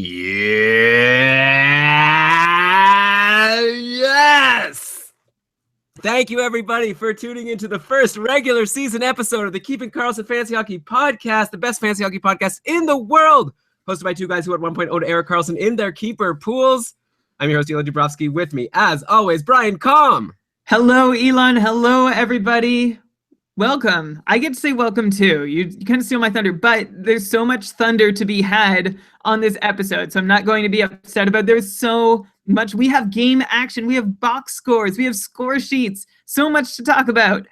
Yeah, yes! Thank you, everybody, for tuning into the first regular season episode of the Keeping Karlsson Fantasy Hockey Podcast, the best fantasy hockey podcast in the world, hosted by two guys who at one point owed Eric Karlsson in their keeper pools. I'm your host, Elon Dubrovsky. With me, as always, Brian Calm. Hello, Elon. Hello, everybody. Welcome. I get to say welcome too. You kind of steal my thunder, but there's so much thunder to be had on this episode, so I'm not going to be upset about it. There's so much. We have game action. We have box scores. We have score sheets. So much to talk about.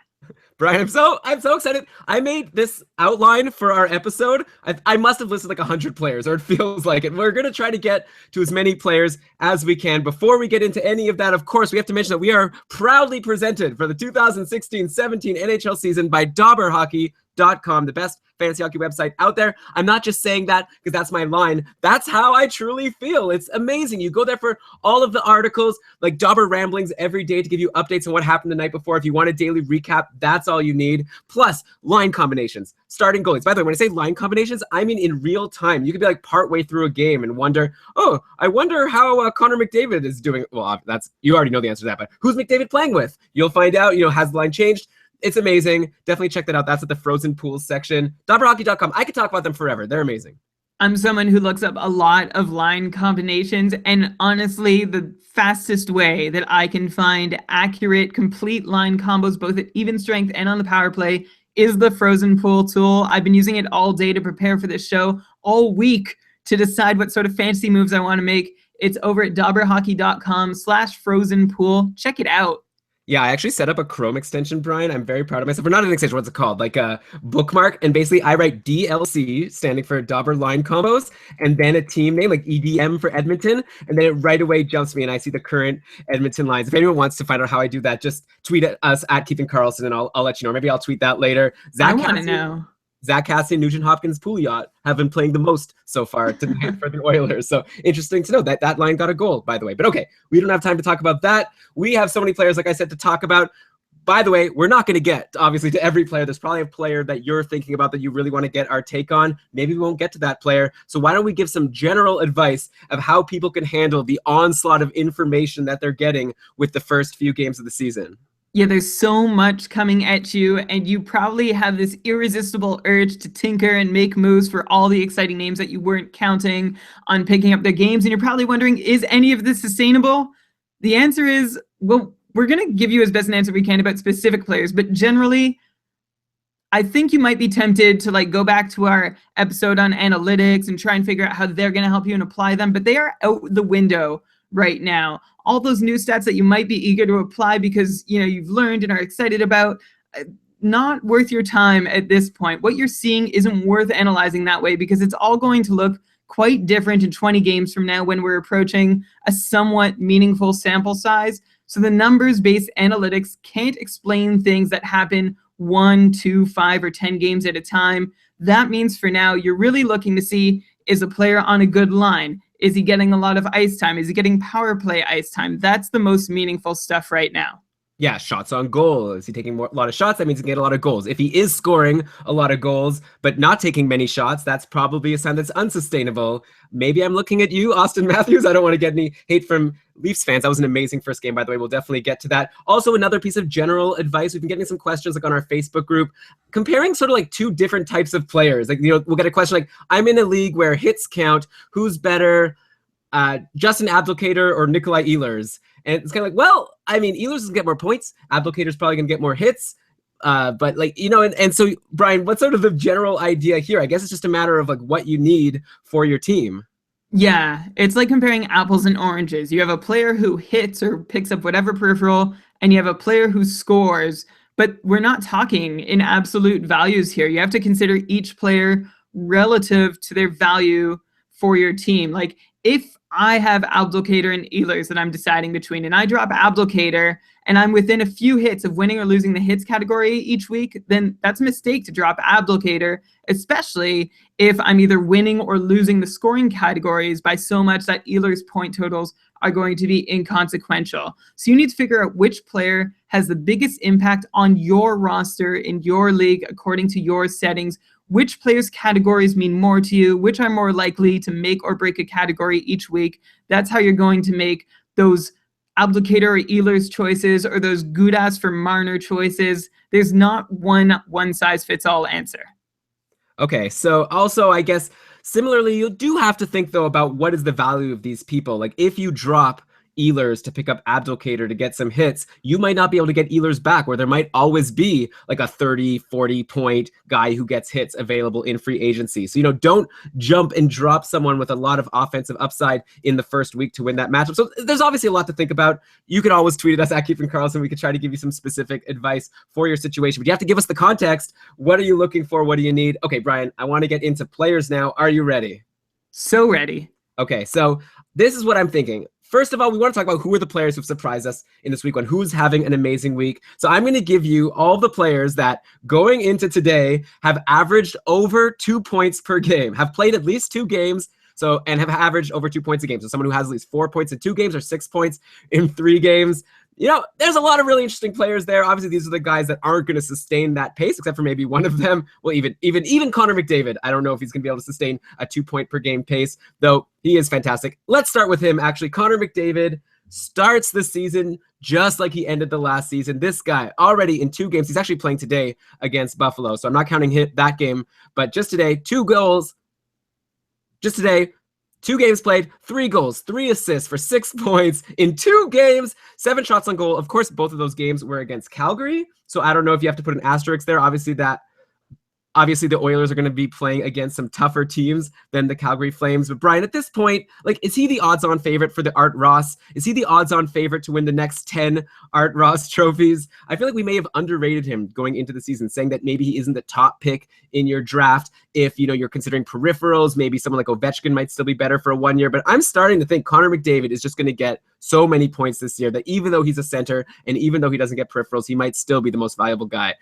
Brian, I'm so excited. I made this outline for our episode. I must have listed like 100 players, or it feels like it. We're going to try to get to as many players as we can. Before we get into any of that, of course, we have to mention that we are proudly presented for the 2016-17 NHL season by DauberHockey.com, the best fantasy hockey website out there. I'm not just saying that because that's my line. That's how I truly feel. It's amazing. You go there for all of the articles, like Dauber Ramblings every day to give you updates on what happened the night before. If you want a daily recap, that's all you need. Plus, line combinations, starting goalies. By the way, when I say line combinations, I mean in real time. You could be like partway through a game and wonder, oh, I wonder how Connor McDavid is doing. Well, that's, you already know the answer to that, but who's McDavid playing with? You'll find out, has the line changed? It's amazing. Definitely check that out. That's at the Frozen Pools section. DauberHockey.com. I could talk about them forever. They're amazing. I'm someone who looks up a lot of line combinations, and honestly, the fastest way that I can find accurate, complete line combos, both at even strength and on the power play, is the Frozen Pool tool. I've been using it all day to prepare for this show, all week to decide what sort of fantasy moves I want to make. It's over at DauberHockey.com/Frozen Pool. Check it out. Yeah, I actually set up a Chrome extension, Brian. I'm very proud of myself. Or not an extension, what's it called? Like a bookmark. And basically, I write DLC, standing for Dauber Line Combos, and then a team name, like EDM for Edmonton. And then it right away jumps me, and I see the current Edmonton lines. If anyone wants to find out how I do that, just tweet at us at Keeping Karlsson, and I'll let you know. Maybe I'll tweet that later. I want to know. Zach Cassidy, Nugent Hopkins, Pouliot have been playing the most so far tonight for the Oilers. So interesting to know that line got a goal, by the way. But okay, we don't have time to talk about that. We have so many players, like I said, to talk about. By the way, we're not going to get, obviously, to every player. There's probably a player that you're thinking about that you really want to get our take on. Maybe we won't get to that player. So why don't we give some general advice of how people can handle the onslaught of information that they're getting with the first few games of the season? Yeah, there's so much coming at you, and you probably have this irresistible urge to tinker and make moves for all the exciting names that you weren't counting on picking up their games, and you're probably wondering, is any of this sustainable? The answer is, well, we're going to give you as best an answer we can about specific players, but generally, I think you might be tempted to go back to our episode on analytics and try and figure out how they're going to help you and apply them, but they are out the window right now. All those new stats that you might be eager to apply because you've learned and are excited about, not worth your time at this point. What you're seeing isn't worth analyzing that way because it's all going to look quite different in 20 games from now when we're approaching a somewhat meaningful sample size. So the numbers-based analytics can't explain things that happen 1, 2, 5, or 10 games at a time. That means for now, you're really looking to see, is a player on a good line? Is he getting a lot of ice time? Is he getting power play ice time? That's the most meaningful stuff right now. Yeah, shots on goal. Is he taking a lot of shots? That means he can get a lot of goals. If he is scoring a lot of goals, but not taking many shots, that's probably a sign that's unsustainable. Maybe I'm looking at you, Austin Matthews. I don't want to get any hate from Leafs fans. That was an amazing first game, by the way. We'll definitely get to that. Also, another piece of general advice. We've been getting some questions on our Facebook group, comparing sort of two different types of players. We'll get a question like, I'm in a league where hits count. Who's better? Justin Abdelkader or Nikolai Ehlers? And it's kind of well, I mean, Ehlers is going to get more points. Abdelkader's probably going to get more hits. But and so, Brian, what's sort of the general idea here? I guess it's just a matter of what you need for your team. Yeah, it's like comparing apples and oranges. You have a player who hits or picks up whatever peripheral, and you have a player who scores. But we're not talking in absolute values here. You have to consider each player relative to their value for your team. If I have Abdelkader and Ehlers that I'm deciding between, and I drop Abdelkader, and I'm within a few hits of winning or losing the hits category each week, then that's a mistake to drop Abdelkader, especially if I'm either winning or losing the scoring categories by so much that Ehlers' point totals are going to be inconsequential. So you need to figure out which player has the biggest impact on your roster in your league according to your settings. which players' categories mean more to you, which are more likely to make or break a category each week. That's how you're going to make those Abdulkader or Ehlers choices or those Gudas for Marner choices. There's not one size fits all answer. Okay, so also I guess similarly, you do have to think though about what is the value of these people. Like if you drop Ehlers to pick up Abdulkader to get some hits, you might not be able to get Ehlers back, where there might always be like a 30, 40 point guy who gets hits available in free agency. So, don't jump and drop someone with a lot of offensive upside in the first week to win that matchup. So there's obviously a lot to think about. You can always tweet at us at Keeping Karlsson. We could try to give you some specific advice for your situation, but you have to give us the context. What are you looking for? What do you need? Okay, Brian, I want to get into players now. Are you ready? So ready. Okay, so this is what I'm thinking. First of all, we want to talk about who are the players who've surprised us in this week one, who's having an amazing week. So I'm going to give you all the players that going into today have averaged over 2 points per game, have played at least 2 games, and have averaged over 2 points a game. So someone who has at least 4 points in 2 games or 6 points in 3 games. There's a lot of really interesting players there. Obviously, these are the guys that aren't going to sustain that pace, except for maybe one of them. Well, even Connor McDavid. I don't know if he's going to be able to sustain a 2 point per game pace, though he is fantastic. Let's start with him, actually. Connor McDavid starts the season just like he ended the last season. This guy already in 2 games. He's actually playing today against Buffalo, so I'm not counting that game, but just today, 2 goals. Just today, 2 games played, 3 goals, 3 assists for 6 points in 2 games, 7 shots on goal. Of course, both of those games were against Calgary, so I don't know if you have to put an asterisk there. Obviously, the Oilers are going to be playing against some tougher teams than the Calgary Flames. But Brian, at this point, is he the odds-on favorite for the Art Ross? Is he the odds-on favorite to win the next 10 Art Ross trophies? I feel like we may have underrated him going into the season, saying that maybe he isn't the top pick in your draft. If you're considering peripherals, maybe someone like Ovechkin might still be better for 1 year. But I'm starting to think Connor McDavid is just going to get so many points this year that even though he's a center and even though he doesn't get peripherals, he might still be the most valuable guy.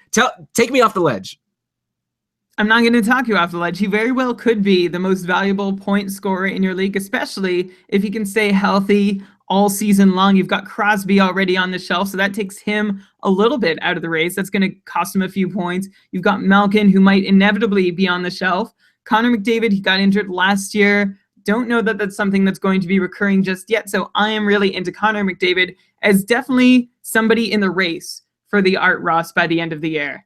Take me off the ledge. I'm not going to talk you off the ledge. He very well could be the most valuable point scorer in your league, especially if he can stay healthy all season long. You've got Crosby already on the shelf, so that takes him a little bit out of the race. That's going to cost him a few points. You've got Malkin, who might inevitably be on the shelf. Connor McDavid, he got injured last year. Don't know that that's something that's going to be recurring just yet, so I am really into Connor McDavid as definitely somebody in the race for the Art Ross by the end of the year.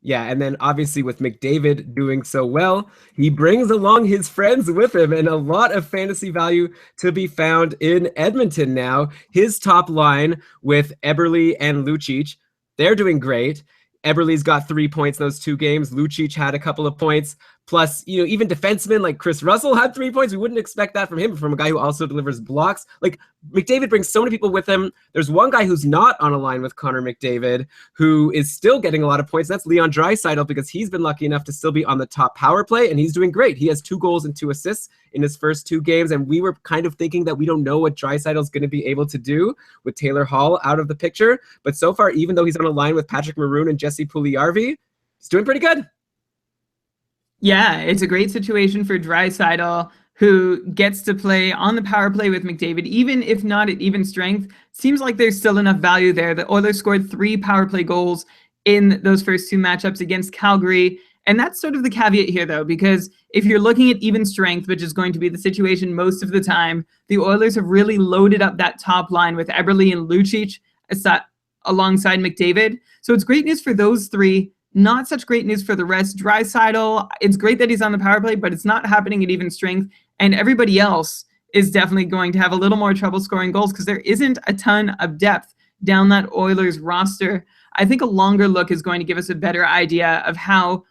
Yeah, and then obviously with McDavid doing so well, he brings along his friends with him and a lot of fantasy value to be found in Edmonton now. His top line with Eberle and Lucic, they're doing great. Eberle's got 3 points in those 2 games. Lucic had a couple of points. Plus, even defensemen like Chris Russell had 3 points. We wouldn't expect that from him, from a guy who also delivers blocks. Like, McDavid brings so many people with him. There's one guy who's not on a line with Connor McDavid who is still getting a lot of points. That's Leon Draisaitl, because he's been lucky enough to still be on the top power play, and he's doing great. He has 2 goals and 2 assists in his first 2 games, and we were kind of thinking that we don't know what Draisaitl's going to be able to do with Taylor Hall out of the picture. But so far, even though he's on a line with Patrick Maroon and Jesse Puljujarvi, he's doing pretty good. Yeah, it's a great situation for Draisaitl, who gets to play on the power play with McDavid, even if not at even strength. Seems like there's still enough value there. The Oilers scored 3 power play goals in those first 2 matchups against Calgary. And that's sort of the caveat here, though, because if you're looking at even strength, which is going to be the situation most of the time, the Oilers have really loaded up that top line with Eberle and Lucic alongside McDavid. So it's great news for those 3. Not such great news for the rest. Draisaitl, it's great that he's on the power play, but it's not happening at even strength. And everybody else is definitely going to have a little more trouble scoring goals because there isn't a ton of depth down that Oilers roster. I think a longer look is going to give us a better idea of how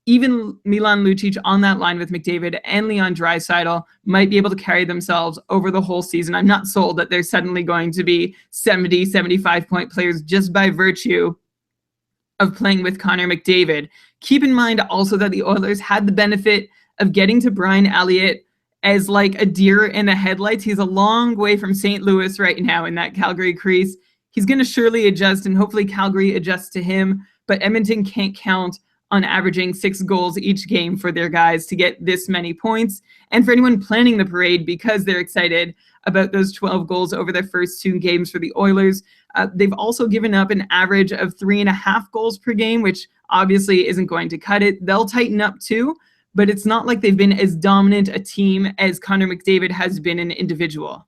even Milan Lucic on that line with McDavid and Leon Draisaitl might be able to carry themselves over the whole season. I'm not sold that they're suddenly going to be 70, 75-point players just by virtue of playing with Connor McDavid. Keep in mind also that the Oilers had the benefit of getting to Brian Elliott as like a deer in the headlights. He's a long way from St. Louis right now in that Calgary crease. He's going to surely adjust, and hopefully Calgary adjusts to him, but Edmonton can't count on averaging 6 goals each game for their guys to get this many points. And for anyone planning the parade, because they're excited about those 12 goals over their first 2 games for the Oilers, they've also given up an average of 3.5 goals per game, which obviously isn't going to cut it. They'll tighten up too, but it's not like they've been as dominant a team as Connor McDavid has been an individual.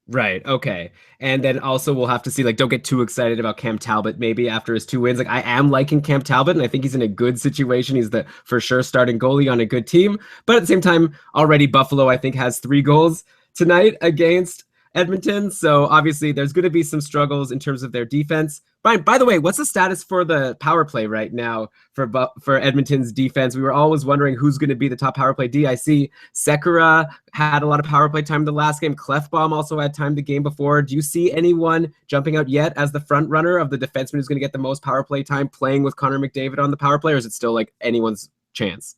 Right. Okay. And then also we'll have to see, like, don't get too excited about Cam Talbot maybe after his 2 wins. Like, I am liking Cam Talbot and I think he's in a good situation. He's the for sure starting goalie on a good team. But at the same time, already Buffalo, I think, has 3 goals tonight against Edmonton. So obviously there's going to be some struggles in terms of their defense. Brian, by the way, what's the status for the power play right now for Edmonton's defense? We were always wondering who's going to be the top power play D. I see Sekera had a lot of power play time in the last game. Clefbaum also had time the game before. Do you see anyone jumping out yet as the front runner of the defenseman who's going to get the most power play time playing with Connor McDavid on the power play, or is it still like anyone's chance?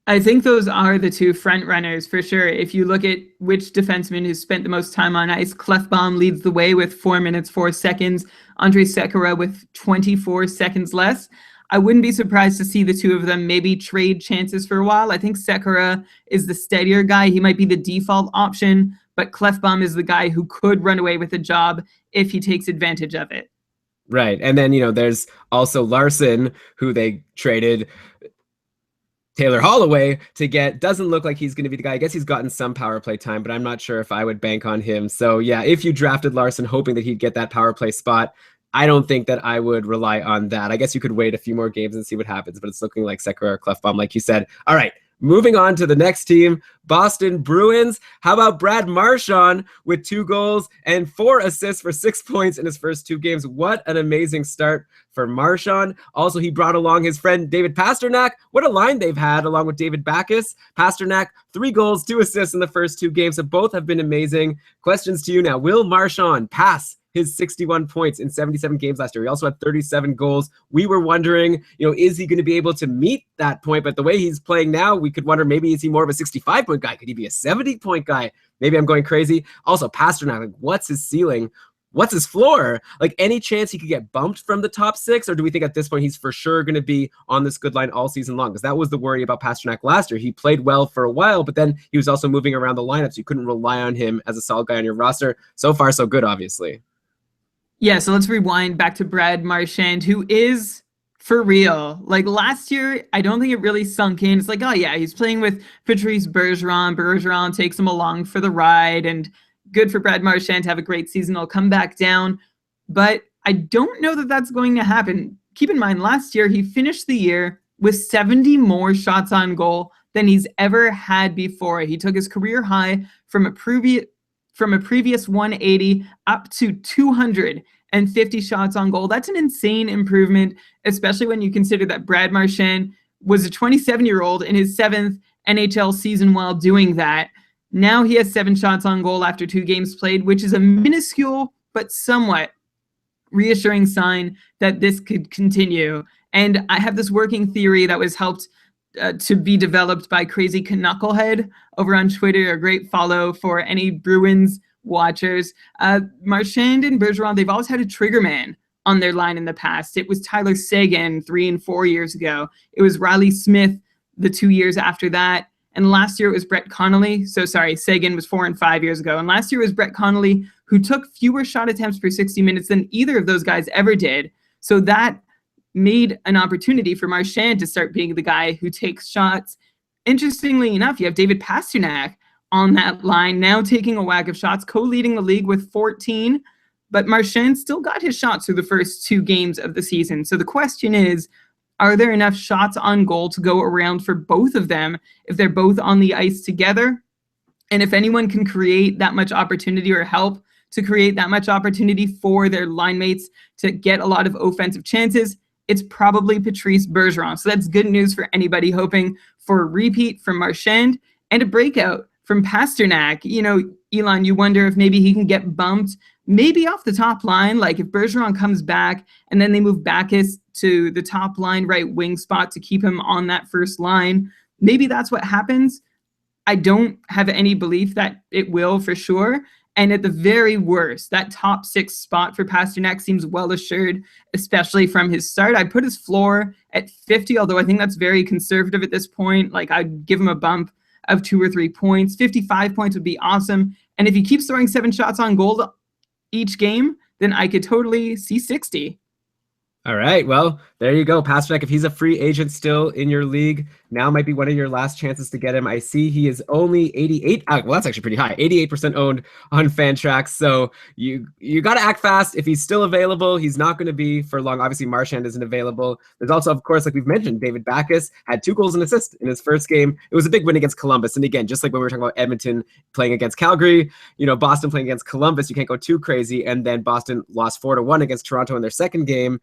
I think those are the 2 front runners for sure. If you look at which defenseman has spent the most time on ice, Clefbaum leads the way with 4 minutes, 4 seconds. Andrei Sekera with 24 seconds less. I wouldn't be surprised to see the 2 of them maybe trade chances for a while. I think Sekera is the steadier guy. He might be the default option, but Clefbaum is the guy who could run away with a job if he takes advantage of it. Right. And then, there's also Larson, who they traded Taylor Holloway to get. Doesn't look like he's going to be the guy. I guess he's gotten some power play time, but I'm not sure if I would bank on him. So yeah, if you drafted Larson hoping that he'd get that power play spot, I don't think that I would rely on that. I guess you could wait a few more games and see what happens, but it's looking like Sekera or Clefbaum, like you said. All right, moving on to the next team, Boston Bruins. How about Brad Marchand with 2 goals and 4 assists for 6 points in his first 2 games? What an amazing start for Marchand. Also, he brought along his friend David Pastrnak. What a line they've had along with David Backes. Pastrnak, 3 goals, 2 assists in the first 2 games, so both have been amazing. Questions to you now. Will Marchand pass his 61 points in 77 games last year? He also had 37 goals. We were wondering, is he going to be able to meet that point? But the way he's playing now, we could wonder, maybe is he more of a 65-point guy? Could he be a 70-point guy? Maybe I'm going crazy. Also, Pastrnak, like, what's his ceiling? What's his floor? Like, any chance he could get bumped from the top 6? Or do we think at this point he's for sure going to be on this good line all season long? Because that was the worry about Pastrnak last year. He played well for a while, but then he was also moving around the lineup, so you couldn't rely on him as a solid guy on your roster. So far, so good, obviously. Yeah, so let's rewind back to Brad Marchand, who is for real. Like, last year, I don't think it really sunk in. It's like, oh yeah, he's playing with Patrice Bergeron. Bergeron takes him along for the ride, and good for Brad Marchand to have a great season. He'll come back down, but I don't know that that's going to happen. Keep in mind, last year, he finished the year with 70 more shots on goal than he's ever had before. He took his career high from a previous 180 up to 250 shots on goal. That's an insane improvement, especially when you consider that Brad Marchand was a 27-year-old in his 7th NHL season while doing that. Now he has 7 shots on goal after 2 games played, which is a minuscule but somewhat reassuring sign that this could continue. And I have this working theory that was helped to be developed by Crazy Knucklehead over on Twitter. A great follow for any Bruins watchers. Marchand and Bergeron, they've always had a trigger man on their line in the past. It was Tyler Seguin 3 and 4 years ago. It was Riley Smith the 2 years after that. And last year it was Brett Connolly. So sorry, Seguin was 4 and 5 years ago. And last year it was Brett Connolly, who took fewer shot attempts per 60 minutes than either of those guys ever did. So that made an opportunity for Marchand to start being the guy who takes shots. Interestingly enough, you have David Pastrnak on that line now taking a whack of shots, co-leading the league with 14. But Marchand still got his shots through the first 2 games of the season. So the question is, are there enough shots on goal to go around for both of them if they're both on the ice together? And if anyone can create that much opportunity or help to create that much opportunity for their line mates to get a lot of offensive chances, it's probably Patrice Bergeron. So that's good news for anybody hoping for a repeat from Marchand and a breakout from Pastrnak. Elon, you wonder if maybe he can get bumped, maybe off the top line, like if Bergeron comes back and then they move Backes to the top line right wing spot to keep him on that first line. Maybe that's what happens. I don't have any belief that it will for sure. And at the very worst, that top 6 spot for Pastrnak seems well assured, especially from his start. I'd put his floor at 50, although I think that's very conservative at this point. Like, I'd give him a bump of 2 or 3 points. 55 points would be awesome. And if he keeps throwing 7 shots on goal each game, then I could totally see 60. All right. Well, there you go. Pasternak, if he's a free agent still in your league, now might be one of your last chances to get him. I see he is only 88. Well, that's actually pretty high. 88% owned on Fantrax. So you got to act fast. If he's still available, he's not going to be for long. Obviously, Marchand isn't available. There's also, of course, like we've mentioned, David Backes had 2 goals and assists in his first game. It was a big win against Columbus. And again, just like when we were talking about Edmonton playing against Calgary, Boston playing against Columbus, you can't go too crazy. And then Boston lost 4-1 against Toronto in their second game.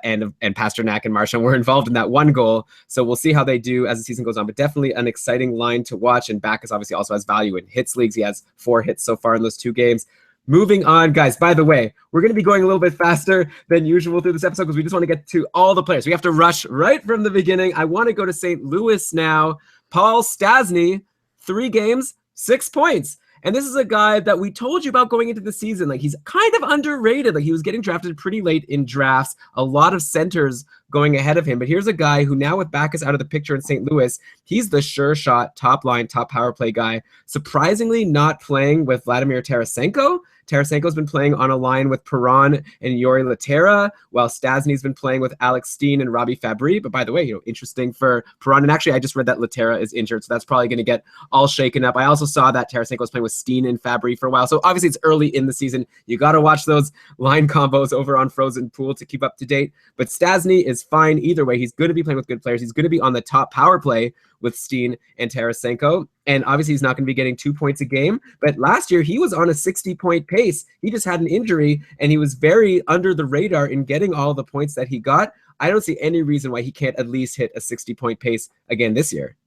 And Pasternak and Marchand were involved in that 1 goal. So we'll see how they do as the season goes on. But definitely an exciting line to watch. And Backes obviously also has value in hits leagues. He has 4 hits so far in those 2 games. Moving on, guys. By the way, we're going to be going a little bit faster than usual through this episode because we just want to get to all the players. We have to rush right from the beginning. I want to go to St. Louis now. Paul Stastny, 3 games, 6 points. And this is a guy that we told you about going into the season. Like, he's kind of underrated. Like, he was getting drafted pretty late in drafts. A lot of centers going ahead of him. But here's a guy who now with Backes out of the picture in St. Louis, he's the sure shot, top line, top power play guy. Surprisingly not playing with Vladimir Tarasenko. Tarasenko's been playing on a line with Perron and Yori Laterra, while Stastny's been playing with Alex Steen and Robbie Fabry. But by the way, interesting for Perron. And actually, I just read that Laterra is injured, so that's probably going to get all shaken up. I also saw that Tarasenko was playing with Steen and Fabry for a while. So obviously, it's early in the season. You got to watch those line combos over on Frozen Pool to keep up to date. But Stastny is fine either way. He's going to be playing with good players. He's going to be on the top power play with Steen and Tarasenko. And obviously he's not going to be getting 2 points a game. But last year he was on a 60-point pace. He just had an injury and he was very under the radar in getting all the points that he got. I don't see any reason why he can't at least hit a 60-point pace again this year.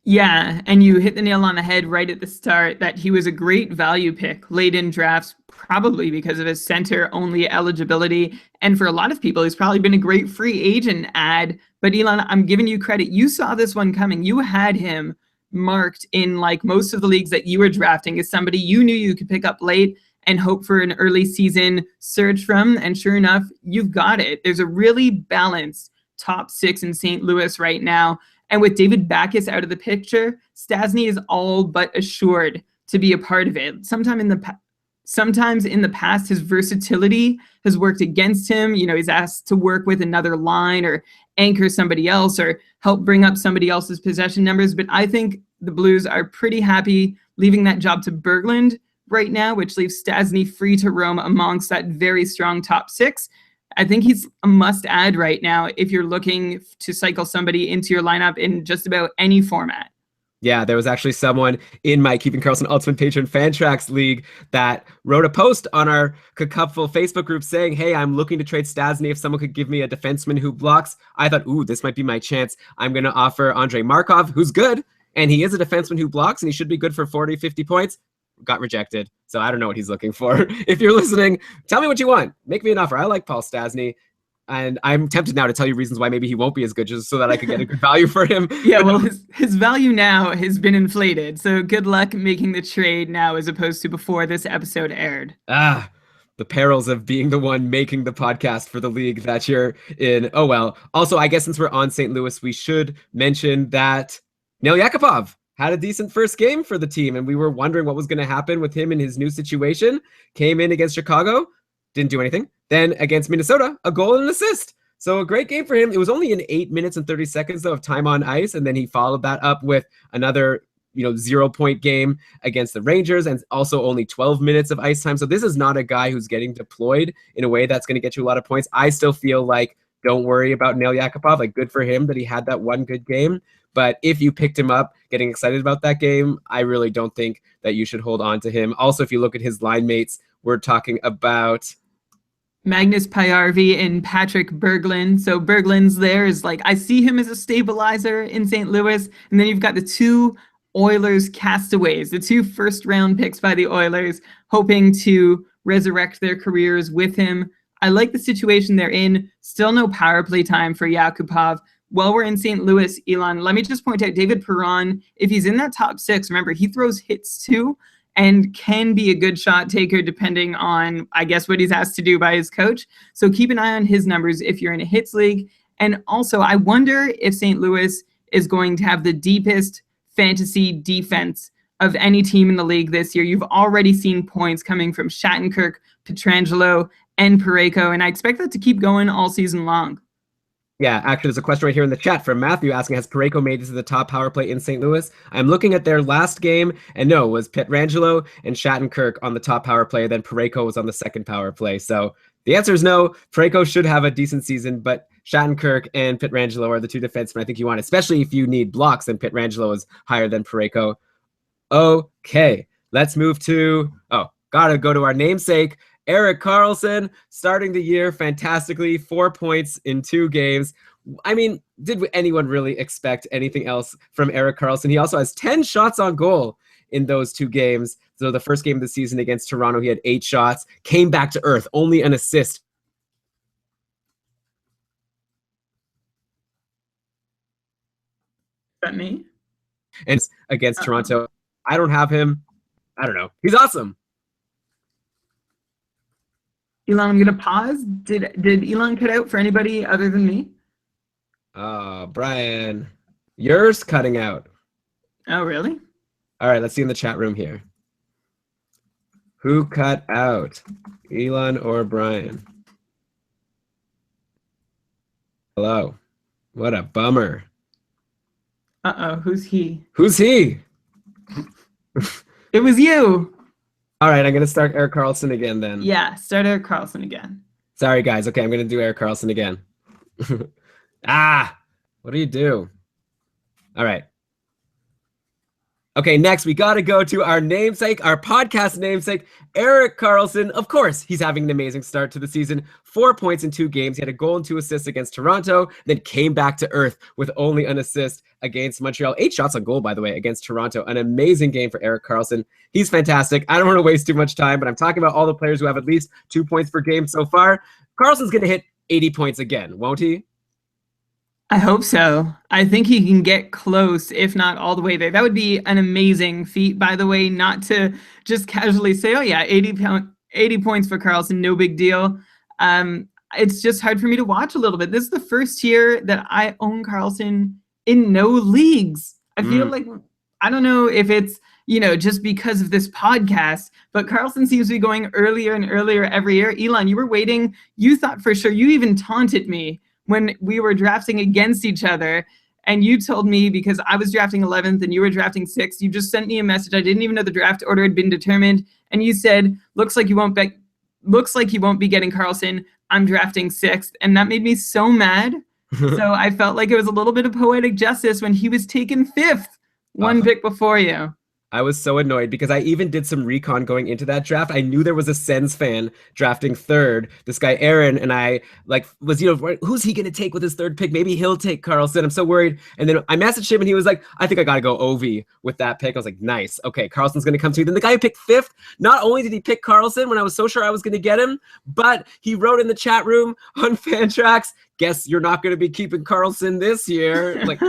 Yeah, and you hit the nail on the head right at the start that he was a great value pick late in drafts, probably because of his center-only eligibility. And for a lot of people, he's probably been a great free agent ad. But Elon, I'm giving you credit. You saw this one coming. You had him marked in like most of the leagues that you were drafting as somebody you knew you could pick up late and hope for an early season surge from. And sure enough, you've got it. There's a really balanced top 6 in St. Louis right now. And with David Backes out of the picture, Stastny is all but assured to be a part of it. Sometimes in the past, his versatility has worked against him. He's asked to work with another line or anchor somebody else or help bring up somebody else's possession numbers. But I think the Blues are pretty happy leaving that job to Berglund right now, which leaves Stastny free to roam amongst that very strong top 6. I think he's a must-add right now if you're looking to cycle somebody into your lineup in just about any format. Yeah, there was actually someone in my Keeping Karlsson Ultimate Patron Fantrax League that wrote a post on our Cupful Facebook group saying, hey, I'm looking to trade Stastny if someone could give me a defenseman who blocks. I thought, ooh, this might be my chance. I'm going to offer Andrei Markov, who's good, and he is a defenseman who blocks, and he should be good for 40, 50 points. Got rejected, so I don't know what he's looking for. If you're listening, tell me what you want. Make me an offer. I like Paul Stastny. And I'm tempted now to tell you reasons why maybe he won't be as good just so that I could get a good value for him. Yeah, well, his value now has been inflated. So good luck making the trade now as opposed to before this episode aired. The perils of being the one making the podcast for the league that you're in. Oh, well. Also, I guess since we're on St. Louis, we should mention that Nail Yakupov had a decent first game for the team. And we were wondering what was going to happen with him in his new situation. Came in against Chicago. Didn't do anything. Then against Minnesota, a goal and an assist. So a great game for him. It was only in 8 minutes and 30 seconds though of time on ice. And then he followed that up with another 0-point game against the Rangers and also only 12 minutes of ice time. So this is not a guy who's getting deployed in a way that's going to get you a lot of points. I still feel like don't worry about Nail Yakupov. Like good for him that he had that one good game. But if you picked him up getting excited about that game, I really don't think that you should hold on to him. Also, if you look at his line mates, we're talking about Magnus Pajärvi and Patrick Berglund. So Berglund's there is like, I see him as a stabilizer in St. Louis. And then you've got the 2 Oilers castaways, the 2 first-round picks by the Oilers, hoping to resurrect their careers with him. I like the situation they're in. Still no power play time for Yakupov. While we're in St. Louis, Elon, let me just point out David Perron. If he's in that top 6, remember, he throws hits too and can be a good shot taker depending on, I guess, what he's asked to do by his coach. So keep an eye on his numbers if you're in a hits league. And also, I wonder if St. Louis is going to have the deepest fantasy defense of any team in the league this year. You've already seen points coming from Shattenkirk, Pietrangelo, and Parayko, and I expect that to keep going all season long. Yeah, actually, there's a question right here in the chat from Matthew asking, has Parayko made it to the top power play in St. Louis? I'm looking at their last game, and no, it was Pietrangelo and Shattenkirk on the top power play, then Parayko was on the second power play. So the answer is no. Parayko should have a decent season, but Shattenkirk and Pietrangelo are the two defensemen I think you want, especially if you need blocks, then Pietrangelo is higher than Parayko. Okay, let's move to, gotta go to our namesake, Erik Karlsson, starting the year fantastically, 4 points in 2 games. I mean, did anyone really expect anything else from Erik Karlsson? He also has 10 shots on goal in those 2 games. So the first game of the season against Toronto, he had 8 shots, came back to earth, only an assist. Is that me? And against Toronto, I don't have him. I don't know. He's awesome. Elon, I'm gonna pause. Did Elon cut out for anybody other than me? Brian, yours cutting out. Oh, really? All right, let's see in the chat room here. Who cut out? Elon or Brian? Hello. What a bummer. Uh-oh, who's he? Who's he? It was you. All right, I'm going to start Erik Karlsson again then. Yeah, start Erik Karlsson again. Sorry, guys. Okay, I'm going to do Erik Karlsson again. What do you do? All right. Okay, next we got to go to our namesake, our podcast namesake, Erik Karlsson. Of course, he's having an amazing start to the season. 4 points in 2 games. He had a goal and 2 assists against Toronto, then came back to earth with only an assist against Montreal. 8 shots on goal, by the way, against Toronto. An amazing game for Erik Karlsson. He's fantastic. I don't want to waste too much time, but I'm talking about all the players who have at least 2 points per game so far. Karlsson's going to hit 80 points again, won't he? I hope so. I think he can get close, if not all the way there. That would be an amazing feat, by the way, not to just casually say, oh yeah, 80 points for Karlsson, no big deal. It's just hard for me to watch a little bit. This is the first year that I own Karlsson in no leagues. I feel like, I don't know if it's, just because of this podcast, but Karlsson seems to be going earlier and earlier every year. Elon, you were waiting. You thought for sure, you even taunted me when we were drafting against each other, and you told me, because I was drafting 11th and you were drafting 6th, you just sent me a message. I didn't even know the draft order had been determined, and you said, looks like you won't be getting Karlsson. I'm drafting 6th, and that made me so mad. So I felt like it was a little bit of poetic justice when he was taken 5th, one pick before you. I was so annoyed because I even did some recon going into that draft. I knew there was a Sens fan drafting 3rd, this guy Aaron, and I was, who's he going to take with his 3rd pick? Maybe he'll take Karlsson. I'm so worried. And then I messaged him and he was like, I think I got to go Ovi with that pick. I was like, nice. Okay, Karlsson's going to come to me. Then the guy who picked 5th, not only did he pick Karlsson when I was so sure I was going to get him, but he wrote in the chat room on Fantrax, guess you're not going to be keeping Karlsson this year. Like,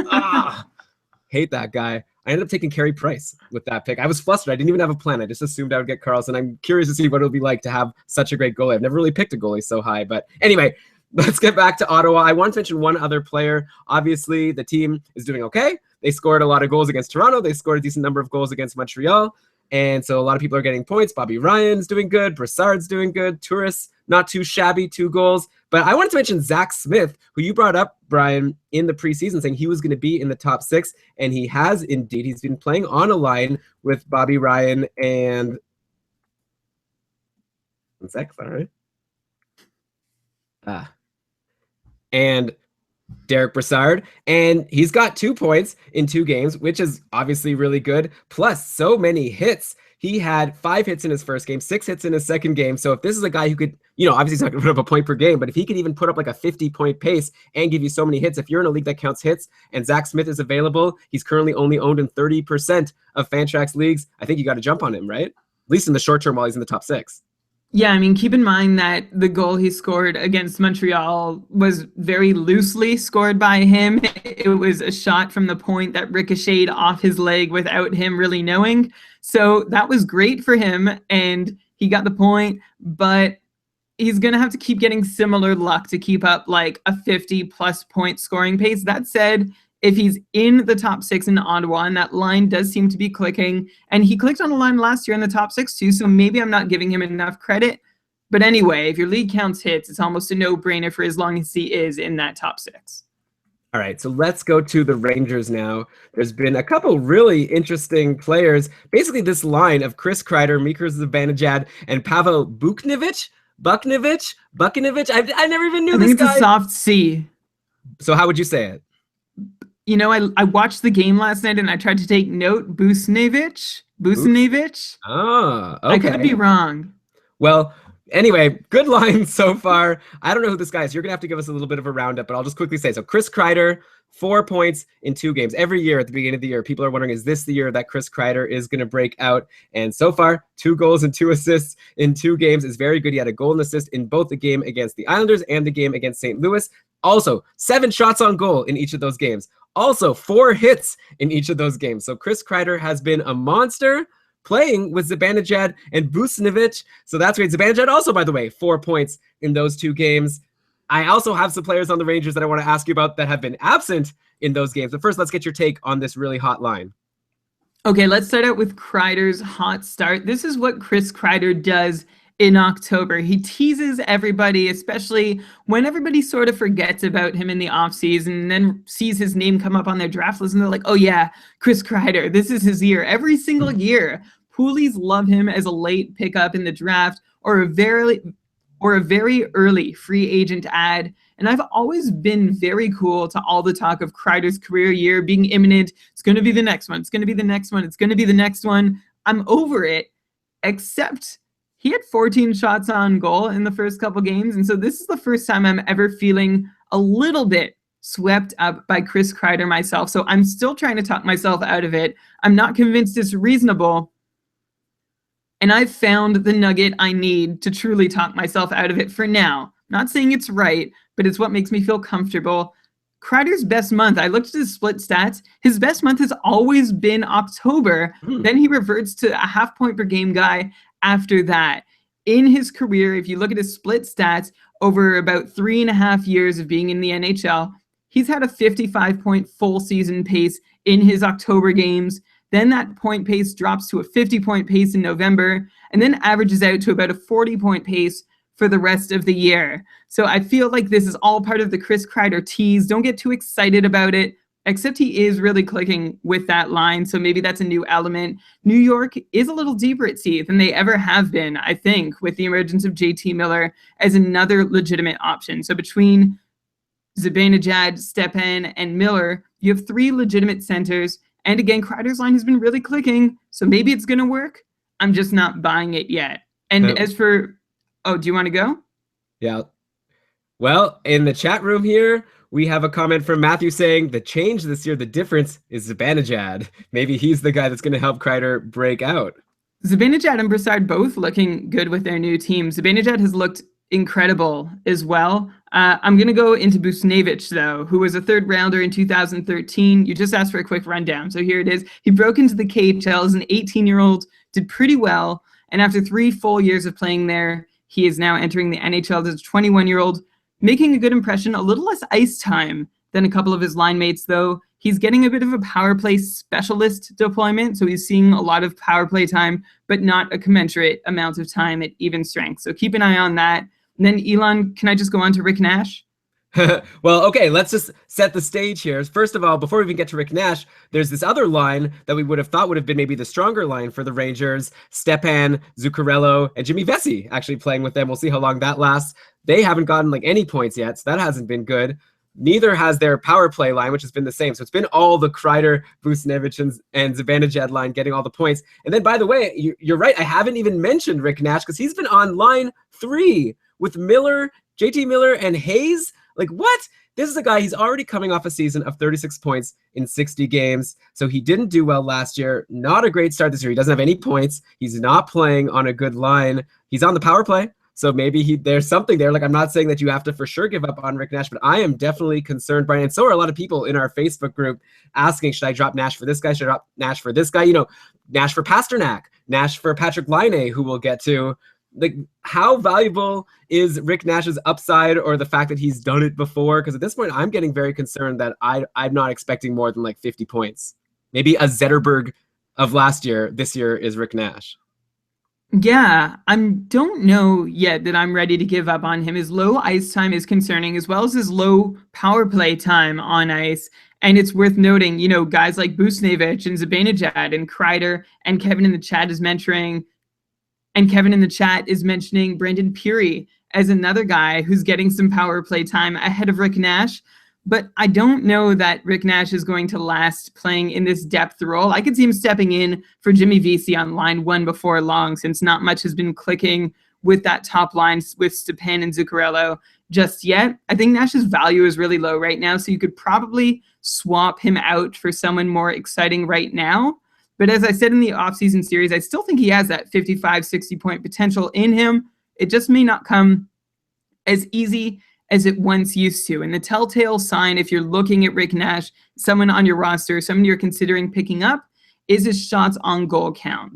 hate that guy. I ended up taking Carey Price with that pick. I was flustered. I didn't even have a plan. I just assumed I would get Karlsson. I'm curious to see what it'll be like to have such a great goalie. I've never really picked a goalie so high. But anyway, let's get back to Ottawa. I want to mention one other player. Obviously, the team is doing okay. They scored a lot of goals against Toronto. They scored a decent number of goals against Montreal. And so a lot of people are getting points. Bobby Ryan's doing good. Brassard's doing good. Tourists, not too shabby, 2 goals. But I wanted to mention Zach Smith, who you brought up, Brian, in the preseason, saying he was going to be in the top 6. And he has indeed. He's been playing on a line with Bobby Ryan and... One sec, is that right? And Derek Brassard, and he's got 2 points in 2 games, which is obviously really good. Plus, so many hits. He had 5 hits in his first game, 6 hits in his second game. So if this is a guy who could, obviously he's not going to put up a point per game, but if he could even put up like a 50-point pace and give you so many hits, if you're in a league that counts hits and Zach Smith is available, he's currently only owned in 30% of Fantrax leagues. I think you got to jump on him, right? At least in the short term while he's in the top 6. Yeah, I mean, keep in mind that the goal he scored against Montreal was very loosely scored by him. It was a shot from the point that ricocheted off his leg without him really knowing. So that was great for him, and he got the point, but he's going to have to keep getting similar luck to keep up like a 50-plus point scoring pace. That said, if he's in the top 6 in Ottawa, and that line does seem to be clicking, and he clicked on a line last year in the top 6 too, so maybe I'm not giving him enough credit, But anyway, if your league counts hits, it's almost a no-brainer for as long as he is in that top 6. All right, so let's go to the Rangers now. There's been a couple really interesting players. Basically, this line of Chris Kreider, Mikor Zibanejad, and Pavel Buchnevich. I never even knew I this think it's guy. a soft C. So how would you say it? You know, I watched the game last night and I tried to take note. Buchnevich. Oh, okay. I could be wrong. Well, anyway, good line so far. I don't know who this guy is. You're going to have to give us a little bit of a roundup, but I'll just quickly say. So Chris Kreider, 4 points in 2 games. Every year at the beginning of the year, people are wondering, is this the year that Chris Kreider is going to break out? And so far, 2 goals and 2 assists in 2 games is very good. He had a goal and assist in both the game against the Islanders and the game against St. Louis. Also, 7 shots on goal in each of those games. Also, 4 hits in each of those games. So Chris Kreider has been a monster playing with Zibanejad and Buchnevich. So that's great. Zibanejad also, by the way, 4 points in those 2 games. I also have some players on the Rangers that I want to ask you about that have been absent in those games. But first, let's get your take on this really hot line. Okay, let's start out with Kreider's hot start. This is what Chris Kreider does in October. He teases everybody, especially when everybody sort of forgets about him in the offseason and then sees his name come up on their draft list and they're like, oh yeah, Chris Kreider, this is his year. Every single year, Poolies love him as a late pickup in the draft or a very early free agent ad. And I've always been very cool to all the talk of Kreider's career year being imminent. It's going to be the next one. It's going to be the next one. It's going to be the next one. I'm over it, except he had 14 shots on goal in the first couple games. And so this is the first time I'm ever feeling a little bit swept up by Chris Kreider myself. So I'm still trying to talk myself out of it. I'm not convinced it's reasonable. And I've found the nugget I need to truly talk myself out of it for now. Not saying it's right, but it's what makes me feel comfortable. Kreider's best month, I looked at his split stats. His best month has always been October. Then he reverts to a half point per game guy after that. In his career, if you look at his split stats over about 3.5 years of being in the NHL, he's had a 55-point full season pace in his October games. Then that point pace drops to a 50-point pace in November, and then averages out to about a 40-point pace for the rest of the year. So I feel like this is all part of the Chris Kreider tease. Don't get too excited about it, except he is really clicking with that line. So maybe that's a new element. New York is a little deeper at sea than they ever have been, I think, with the emergence of JT Miller as another legitimate option. So between Zibanejad, Stepan, and Miller, you have 3 legitimate centers. And again, Kreider's line has been really clicking. So maybe it's going to work. I'm just not buying it yet. And as for, oh, do you want to go? Yeah. Well, in the chat room here, we have a comment from Matthew saying the change this year, the difference is Zibanejad. Maybe he's the guy that's going to help Kreider break out. Zibanejad and Brassard both looking good with their new team. Zibanejad has looked incredible as well. I'm going to go into Buchnevich, though, who was a 3rd rounder in 2013. You just asked for a quick rundown, so here it is. He broke into the KHL as an 18-year-old, did pretty well, and after 3 full years of playing there, he is now entering the NHL as a 21-year-old, making a good impression, a little less ice time than a couple of his line mates, though. He's getting a bit of a power play specialist deployment, so he's seeing a lot of power play time, but not a commensurate amount of time at even strength. So keep an eye on that. And then, Elon, can I just go on to Rick Nash? Well, okay, let's just set the stage here. First of all, before we even get to Rick Nash, there's this other line that we would have thought would have been maybe the stronger line for the Rangers. Stepan, Zuccarello, and Jimmy Vesey actually playing with them. We'll see how long that lasts. They haven't gotten like any points yet, so that hasn't been good. Neither has their power play line, which has been the same. So it's been all the Kreider, Buchnevich, and Zibanejad line getting all the points. And then, by the way, you're right. I haven't even mentioned Rick Nash because he's been on line 3 with Miller, JT Miller, and Hayes. Like, what? This is a guy, he's already coming off a season of 36 points in 60 games. So he didn't do well last year. Not a great start this year. He doesn't have any points. He's not playing on a good line. He's on the power play. So maybe there's something there. Like, I'm not saying that you have to for sure give up on Rick Nash, but I am definitely concerned, Brian. And so are a lot of people in our Facebook group asking, should I drop Nash for this guy? Should I drop Nash for this guy? You know, Nash for Pasternak, Nash for Patrick Laine, who we'll get to. Like, how valuable is Rick Nash's upside or the fact that he's done it before? Because at this point, I'm getting very concerned that I'm not expecting more than like 50 points. Maybe a Zetterberg of last year, this year is Rick Nash. Yeah, I don't know yet that I'm ready to give up on him. His low ice time is concerning, as well as his low power play time on ice. And it's worth noting, guys like Busnevich and Zibanejad and Kreider and Kevin in the chat is mentoring And Kevin in the chat is mentioning Brandon Peary as another guy who's getting some power play time ahead of Rick Nash. But I don't know that Rick Nash is going to last playing in this depth role. I could see him stepping in for Jimmy Vesey on line one before long, since not much has been clicking with that top line with Stepan and Zuccarello just yet. I think Nash's value is really low right now, so you could probably swap him out for someone more exciting right now. But as I said in the offseason series, I still think he has that 55, 60-point potential in him. It just may not come as easy as it once used to. And the telltale sign, if you're looking at Rick Nash, someone on your roster, someone you're considering picking up, is his shots on goal count.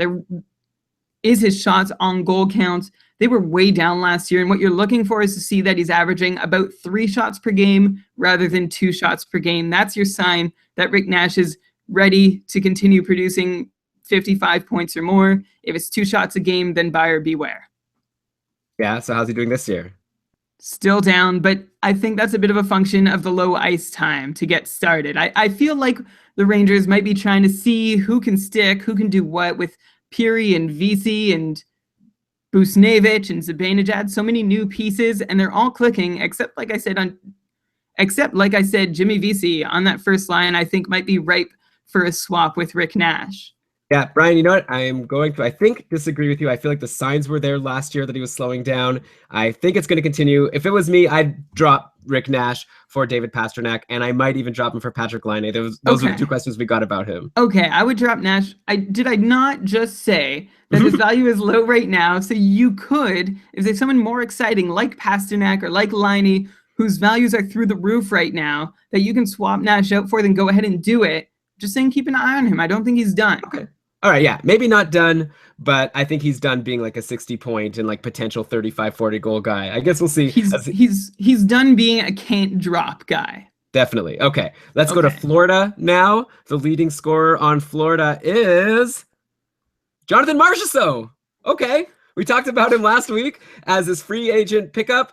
They were way down last year. And what you're looking for is to see that he's averaging about 3 shots per game rather than 2 shots per game. That's your sign that Rick Nash is ready to continue producing 55 points or more. If it's 2 shots a game, then buyer beware. Yeah, so how's he doing this year? Still down, but I think that's a bit of a function of the low ice time to get started. I feel like the Rangers might be trying to see who can stick, who can do what with Peary and Vesey and Busnevich and Zibanejad. So many new pieces, and they're all clicking, except like I said, Jimmy Vesey on that first line, I think might be ripe for a swap with Rick Nash. Yeah, Brian, you know what? I'm going to, I think, disagree with you. I feel like the signs were there last year that he was slowing down. I think it's going to continue. If it was me, I'd drop Rick Nash for David Pastrnak, and I might even drop him for Patrick Laine. Those were the 2 questions we got about him. Okay, I would drop Nash. Did I not just say that his value is low right now? So you could, if there's someone more exciting like Pastrnak or like Laine, whose values are through the roof right now, that you can swap Nash out for, then go ahead and do it. Just saying, keep an eye on him. I don't think he's done. Okay. All right, yeah, maybe not done, but I think he's done being like a 60-point and like potential 35, 40 goal guy. I guess we'll see. He's done being a can't drop guy. Definitely. Okay, let's go to Florida now. The leading scorer on Florida is Jonathan Marchessault. Okay, we talked about him last week as his free agent pickup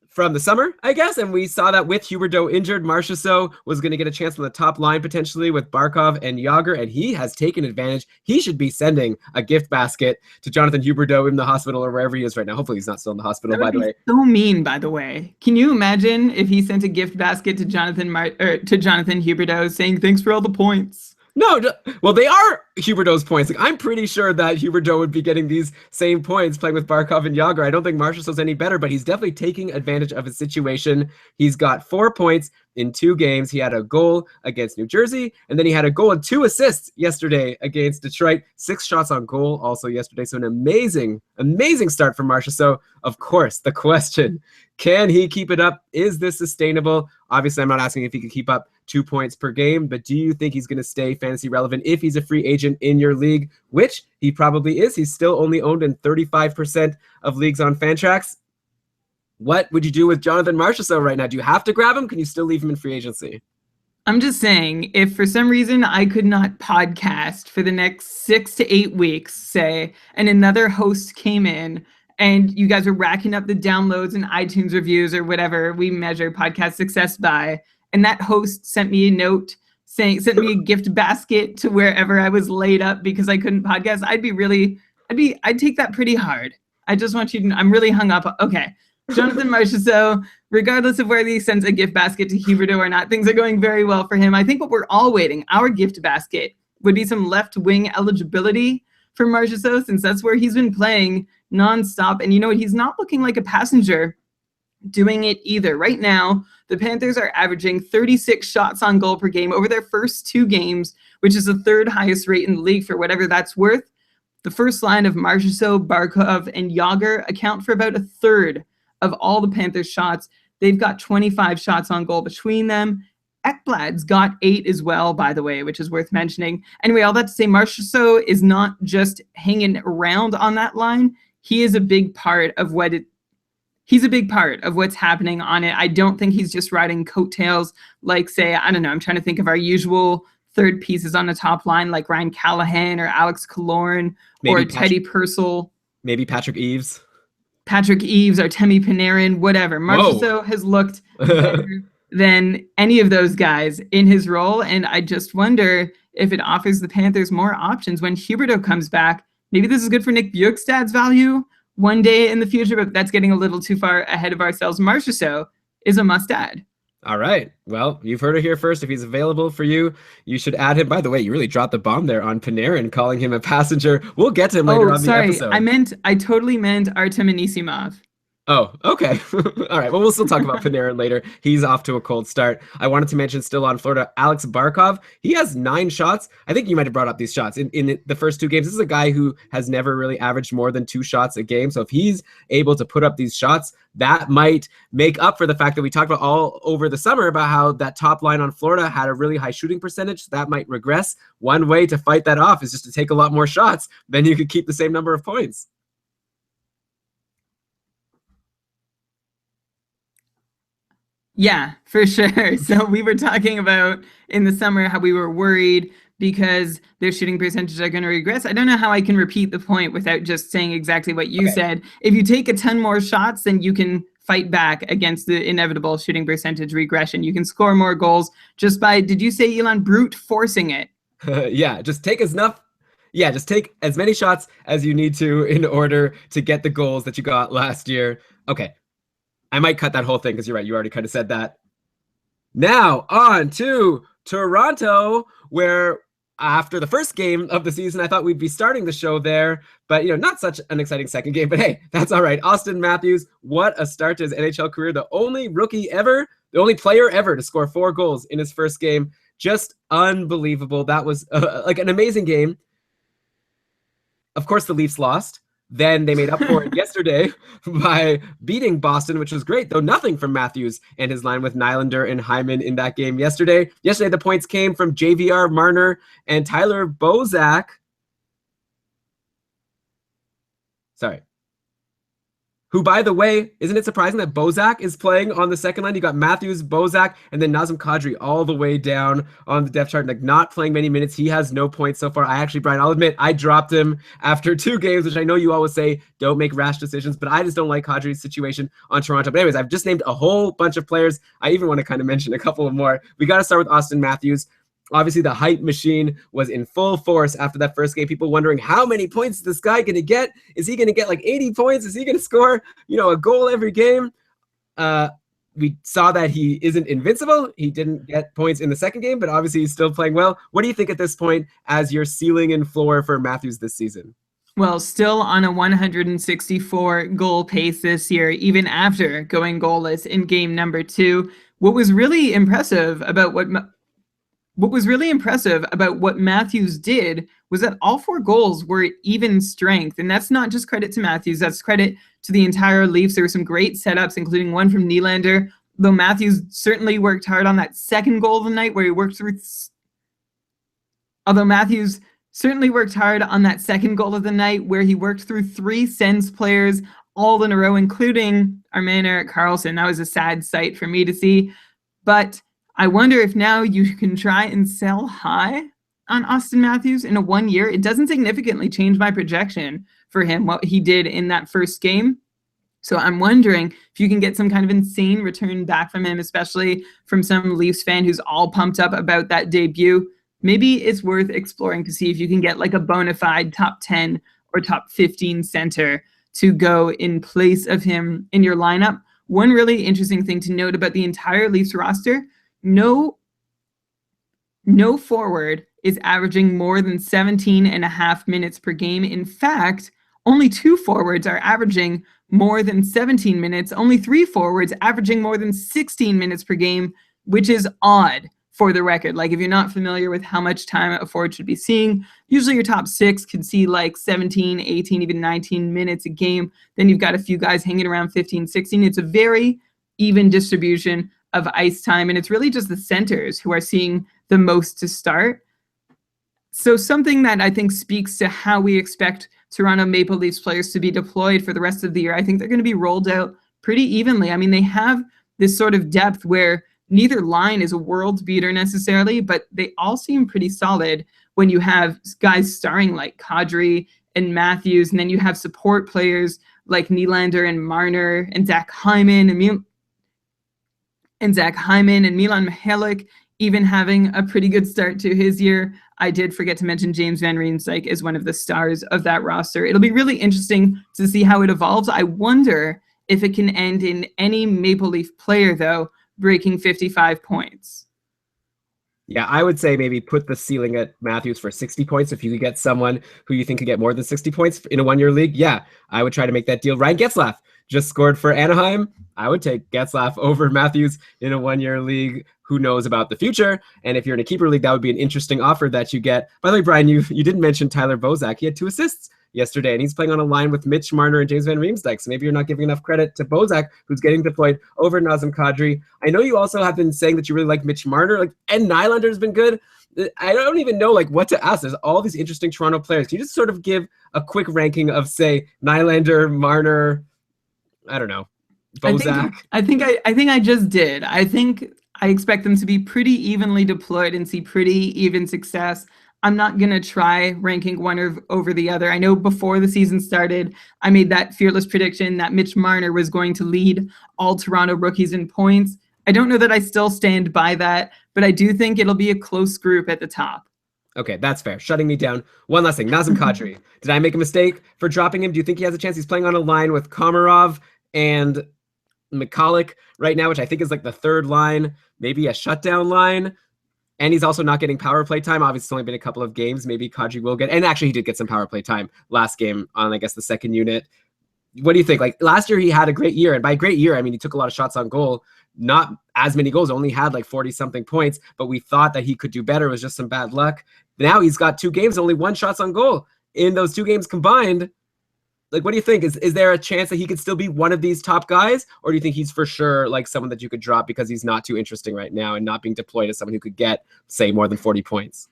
from the summer, I guess, and we saw that with Huberdeau injured, Marchessault was going to get a chance on the top line potentially with Barkov and Jágr, and he has taken advantage. He should be sending a gift basket to Jonathan Huberdeau in the hospital or wherever he is right now. Hopefully he's not still in the hospital, by the way. So mean, by the way. Can you imagine if he sent a gift basket to Jonathan Huberdeau saying, "Thanks for all the points"? No, well, they are Huberdeau's points. Like, I'm pretty sure that Huberdeau would be getting these same points playing with Barkov and Jágr. I don't think Marchessault's any better, but he's definitely taking advantage of his situation. He's got 4 points in 2 games. He had a goal against New Jersey, and then he had a goal and 2 assists yesterday against Detroit. 6 shots on goal also yesterday. So an amazing, amazing start from Marchessault. Of course, the question, can he keep it up? Is this sustainable? Obviously, I'm not asking if he can keep up 2 points per game, but do you think he's going to stay fantasy relevant if he's a free agent in your league, which he probably is? He's still only owned in 35% of leagues on Fantrax. What would you do with Jonathan Marchessault right now? Do you have to grab him? Can you still leave him in free agency? I'm just saying, if for some reason I could not podcast for the next 6 to 8 weeks, say, and another host came in and you guys were racking up the downloads and iTunes reviews or whatever we measure podcast success by, and that host sent me a note sent me a gift basket to wherever I was laid up because I couldn't podcast, I'd take that pretty hard. I just want you to know, I'm really hung up. Okay. Jonathan Marchessault, regardless of whether he sends a gift basket to Huberdeau or not, things are going very well for him. I think what we're all waiting, our gift basket, would be some left wing eligibility for Marchessault, since that's where he's been playing nonstop. And you know what? He's not looking like a passenger doing it either. Right now, the Panthers are averaging 36 shots on goal per game over their first 2 games, which is the 3rd highest rate in the league for whatever that's worth. The first line of Marchessault, Barkov, and Jágr account for about 1/3 of all the Panthers' shots. They've got 25 shots on goal between them. Ekblad's got 8 as well, by the way, which is worth mentioning. Anyway, all that to say, Marchessault is not just hanging around on that line. He is a big part of He's a big part of what's happening on it. I don't think he's just riding coattails like, say, I don't know, I'm trying to think of our usual third pieces on the top line like Ryan Callahan or Alex Killorn or Teddy Purcell. Maybe Patrick Eves. Patrick Eves, Artemi Panarin, whatever. Whoa. Marchessault has looked better than any of those guys in his role, and I just wonder if it offers the Panthers more options when Huberdeau comes back. Maybe this is good for Nick Bjugstad's value one day in the future, but that's getting a little too far ahead of ourselves. Marchessault is a must-add. All right. Well, you've heard it here first. If he's available for you, you should add him. By the way, you really dropped the bomb there on Panarin, calling him a passenger. We'll get to him later on the episode. I totally meant Artem Anisimov. Oh, okay. All right. Well, we'll still talk about Panarin later. He's off to a cold start. I wanted to mention still on Florida, Alex Barkov. He has 9 shots. I think you might have brought up these shots in the first 2 games. This is a guy who has never really averaged more than 2 shots a game. So if he's able to put up these shots, that might make up for the fact that we talked about all over the summer about how that top line on Florida had a really high shooting percentage. That might regress. One way to fight that off is just to take a lot more shots. Then you could keep the same number of points. Yeah, for sure. So we were talking about in the summer how we were worried because their shooting percentages are going to regress. I don't know how I can repeat the point without just saying exactly what you said. If you take a ton more shots, then you can fight back against the inevitable shooting percentage regression. You can score more goals just by, did you say, Elon, brute forcing it? Yeah, just take just take as many shots as you need to in order to get the goals that you got last year. Okay. I might cut that whole thing because you're right. You already kind of said that. Now on to Toronto, where after the first game of the season, I thought we'd be starting the show there, but not such an exciting second game. But hey, that's all right. Austin Matthews, what a start to his NHL career. The only player ever to score 4 goals in his first game. Just unbelievable. That was like an amazing game. Of course, the Leafs lost. Then they made up for it yesterday by beating Boston, which was great, though nothing from Matthews and his line with Nylander and Hyman in that game yesterday. Yesterday, the points came from JVR, Marner, and Tyler Bozak. Sorry. Who, by the way, isn't it surprising that Bozak is playing on the second line? You got Matthews, Bozak, and then Nazem Kadri all the way down on the depth chart, like not playing many minutes. He has no points so far. Brian, I'll admit, I dropped him after 2 games, which I know you always say don't make rash decisions, but I just don't like Kadri's situation on Toronto. But anyways, I've just named a whole bunch of players. I even want to kind of mention a couple of more. We got to start with Austin Matthews. Obviously, the hype machine was in full force after that first game. People wondering how many points is this guy going to get? Is he going to get like 80 points? Is he going to score, a goal every game? We saw that he isn't invincible. He didn't get points in the second game, but obviously he's still playing well. What do you think at this point as your ceiling and floor for Matthews this season? Well, still on a 164 goal pace this year, even after going goalless in game number 2. What was really impressive about what Matthews did was that all 4 goals were even strength. And that's not just credit to Matthews, that's credit to the entire Leafs. There were some great setups, including one from Nylander, though Matthews certainly worked hard on that second goal of the night where he worked through... he worked through 3 Sens players all in a row, including our man Erik Karlsson. That was a sad sight for me to see. But I wonder if now you can try and sell high on Austin Matthews in a 1 year. It doesn't significantly change my projection for him, what he did in that first game. So I'm wondering if you can get some kind of insane return back from him, especially from some Leafs fan who's all pumped up about that debut. Maybe it's worth exploring to see if you can get like a bona fide top 10 or top 15 center to go in place of him in your lineup. One really interesting thing to note about the entire Leafs roster, no forward is averaging more than 17.5 minutes per game. In fact, only 2 forwards are averaging more than 17 minutes. Only 3 forwards averaging more than 16 minutes per game, which is odd for the record. Like, if you're not familiar with how much time a forward should be seeing, usually your top 6 could see like 17, 18, even 19 minutes a game. Then you've got a few guys hanging around 15, 16. It's a very even distribution of ice time, and it's really just the centers who are seeing the most to start. So something that I think speaks to how we expect Toronto Maple Leafs players to be deployed for the rest of the year. I think they're going to be rolled out pretty evenly. I mean, they have this sort of depth where neither line is a world beater necessarily, but they all seem pretty solid when you have guys starring like Kadri and Matthews, and then you have support players like Nylander and Marner and Zach Hyman and Milan Mihalik even having a pretty good start to his year. I did forget to mention James Van Riemsdyk is one of the stars of that roster. It'll be really interesting to see how it evolves. I wonder if it can end in any Maple Leaf player, though, breaking 55 points. Yeah, I would say maybe put the ceiling at Matthews for 60 points. If you could get someone who you think could get more than 60 points in a one-year league, yeah, I would try to make that deal. Ryan Getzlaf just scored for Anaheim. I would take Getzlaf over Matthews in a one-year league. Who knows about the future? And if you're in a keeper league, that would be an interesting offer that you get. By the way, Brian, you didn't mention Tyler Bozak. He had 2 assists yesterday, and he's playing on a line with Mitch Marner and James Van Riemsdyk. So maybe you're not giving enough credit to Bozak, who's getting deployed over Nazem Kadri. I know you also have been saying that you really like Mitch Marner, and Nylander has been good. I don't even know what to ask. There's all these interesting Toronto players. Can you just sort of give a quick ranking of, say, Nylander, Marner, I don't know, Bozak? I think I just did. I think I expect them to be pretty evenly deployed and see pretty even success. I'm not going to try ranking one over the other. I know before the season started, I made that fearless prediction that Mitch Marner was going to lead all Toronto rookies in points. I don't know that I still stand by that, but I do think it'll be a close group at the top. Okay, that's fair. Shutting me down. One last thing. Nazem Kadri. Did I make a mistake for dropping him? Do you think he has a chance? He's playing on a line with Komarov and McCulloch right now, which I think is the third line, maybe a shutdown line. And he's also not getting power play time. Obviously, it's only been a couple of games. Maybe Kadri will get, and actually he did get some power play time last game on, I guess, the second unit. What do you think? Last year he had a great year, and by great year, I mean he took a lot of shots on goal, not as many goals, only had 40-something points, but we thought that he could do better. It was just some bad luck. Now he's got 2 games, only 1 shots on goal. In those 2 games combined, what do you think? Is there a chance that he could still be one of these top guys? Or do you think he's for sure someone that you could drop because he's not too interesting right now and not being deployed as someone who could get, say, more than 40 points?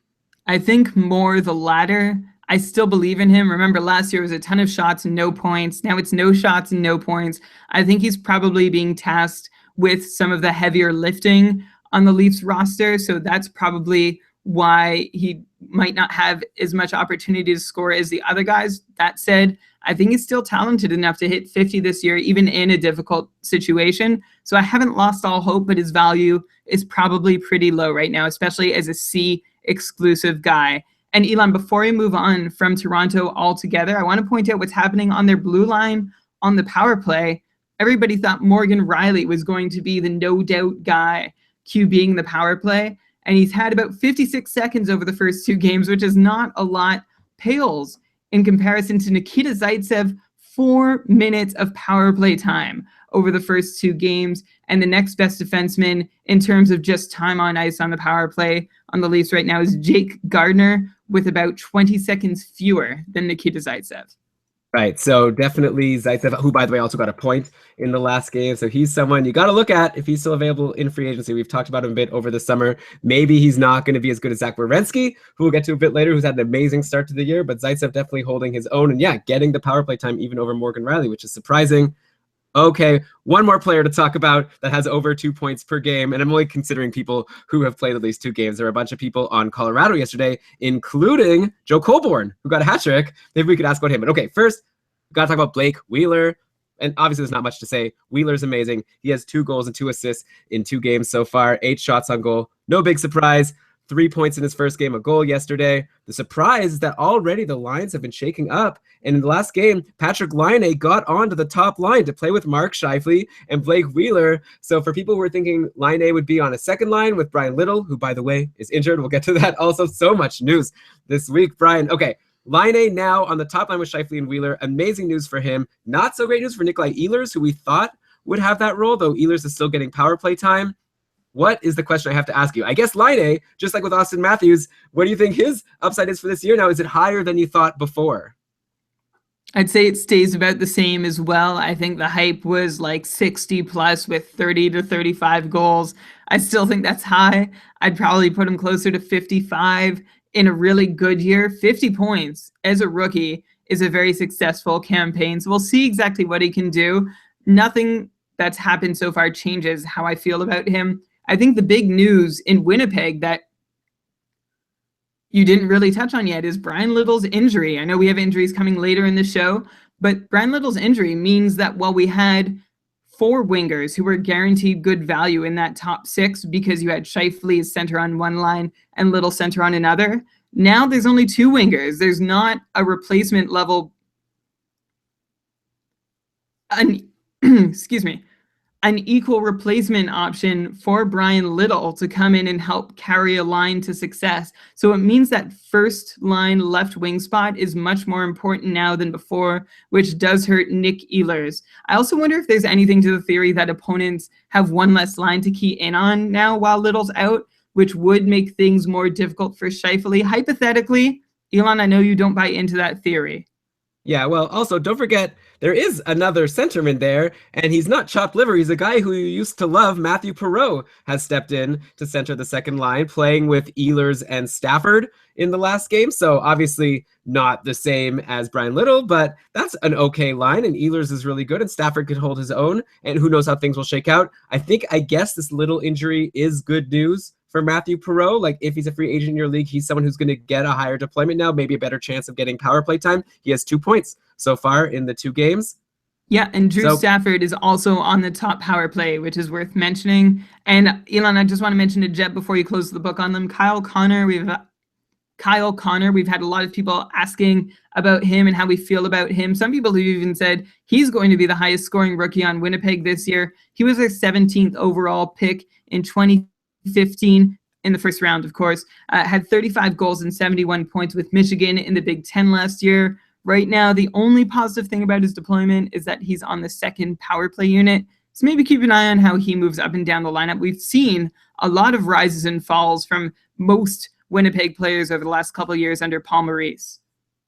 I think more the latter. I still believe in him. Remember, last year was a ton of shots and no points. Now it's no shots and no points. I think he's probably being tasked with some of the heavier lifting on the Leafs roster. So that's probably why he might not have as much opportunity to score as the other guys. That said, I think he's still talented enough to hit 50 this year, even in a difficult situation. So I haven't lost all hope, but his value is probably pretty low right now, especially as a C exclusive guy. And Elon, before we move on from Toronto altogether, I want to point out what's happening on their blue line on the power play. Everybody thought Morgan Rielly was going to be the no doubt guy QBing the power play. And he's had about 56 seconds over the first 2 games, which is not a lot. Pales in comparison to Nikita Zaitsev, 4 minutes of power play time over the first 2 games. And the next best defenseman in terms of just time on ice on the power play on the Leafs right now is Jake Gardiner with about 20 seconds fewer than Nikita Zaitsev. Right, so definitely Zaitsev, who, by the way, also got a point in the last game. So he's someone you got to look at if he's still available in free agency. We've talked about him a bit over the summer. Maybe he's not going to be as good as Zach Werenski, who we'll get to a bit later, who's had an amazing start to the year. But Zaitsev definitely holding his own. And yeah, getting the power play time even over Morgan Rielly, which is surprising. Okay, one more player to talk about that has over 2 points per game. And I'm only considering people who have played at least 2 games. There were a bunch of people on Colorado yesterday, including Joe Colborne, who got a hat trick. Maybe we could ask about him. But okay, first, got to talk about Blake Wheeler. And obviously, there's not much to say. Wheeler's amazing. He has 2 goals and 2 assists in 2 games so far, 8 shots on goal. No big surprise. 3 points in his first game, a goal yesterday. The surprise is that already the lines have been shaking up. And in the last game, Patrick Laine got onto the top line to play with Mark Scheifele and Blake Wheeler. So for people who were thinking Laine would be on a second line with Brian Little, who, by the way, is injured. We'll get to that. Also, so much news this week, Brian. Okay. Laine now on the top line with Scheifele and Wheeler. Amazing news for him. Not so great news for Nikolai Ehlers, who we thought would have that role, though Ehlers is still getting power play time. What is the question I have to ask you? I guess Laine, just like with Austin Matthews, what do you think his upside is for this year now? Is it higher than you thought before? I'd say it stays about the same as well. I think the hype was 60 plus with 30 to 35 goals. I still think that's high. I'd probably put him closer to 55 in a really good year. 50 points as a rookie is a very successful campaign. So we'll see exactly what he can do. Nothing that's happened so far changes how I feel about him. I think the big news in Winnipeg that you didn't really touch on yet is Brian Little's injury. I know we have injuries coming later in the show, but Brian Little's injury means that while we had four wingers who were guaranteed good value in that top six because you had Scheifele as center on one line and Little center on another, now there's only two wingers. There's not a replacement level, excuse me, an equal replacement option for Brian Little to come in and help carry a line to success. So it means that first line left wing spot is much more important now than before, which does hurt Nick Ehlers. I also wonder if there's anything to the theory that opponents have one less line to key in on now while Little's out, which would make things more difficult for Scheifele. Hypothetically, Elon, I know you don't buy into that theory. Yeah, well, also don't forget there is another centerman there, and he's not chopped liver. He's a guy who you used to love. Matthew Perreault has stepped in to center the second line, playing with Ehlers and Stafford in the last game. So obviously not the same as Brian Little, but that's an okay line, and Ehlers is really good, and Stafford could hold his own, and who knows how things will shake out. I guess this Little injury is good news for Matthew Perreault. Like, if he's a free agent in your league, he's someone who's going to get a higher deployment now, maybe a better chance of getting power play time. He has 2 points so far in the 2 games. Yeah, and Drew Stafford is also on the top power play, which is worth mentioning. And Elon, I just want to mention a jet before you close the book on them. Kyle Connor, we've had a lot of people asking about him and how we feel about him. Some people have even said he's going to be the highest scoring rookie on Winnipeg this year. He was a 17th overall pick in 2015 in the first round, of course. Had 35 goals and 71 points with Michigan in the Big Ten last year. Right now, the only positive thing about his deployment is that he's on the second power play unit. So maybe keep an eye on how he moves up and down the lineup. We've seen a lot of rises and falls from most Winnipeg players over the last couple of years under Paul Maurice.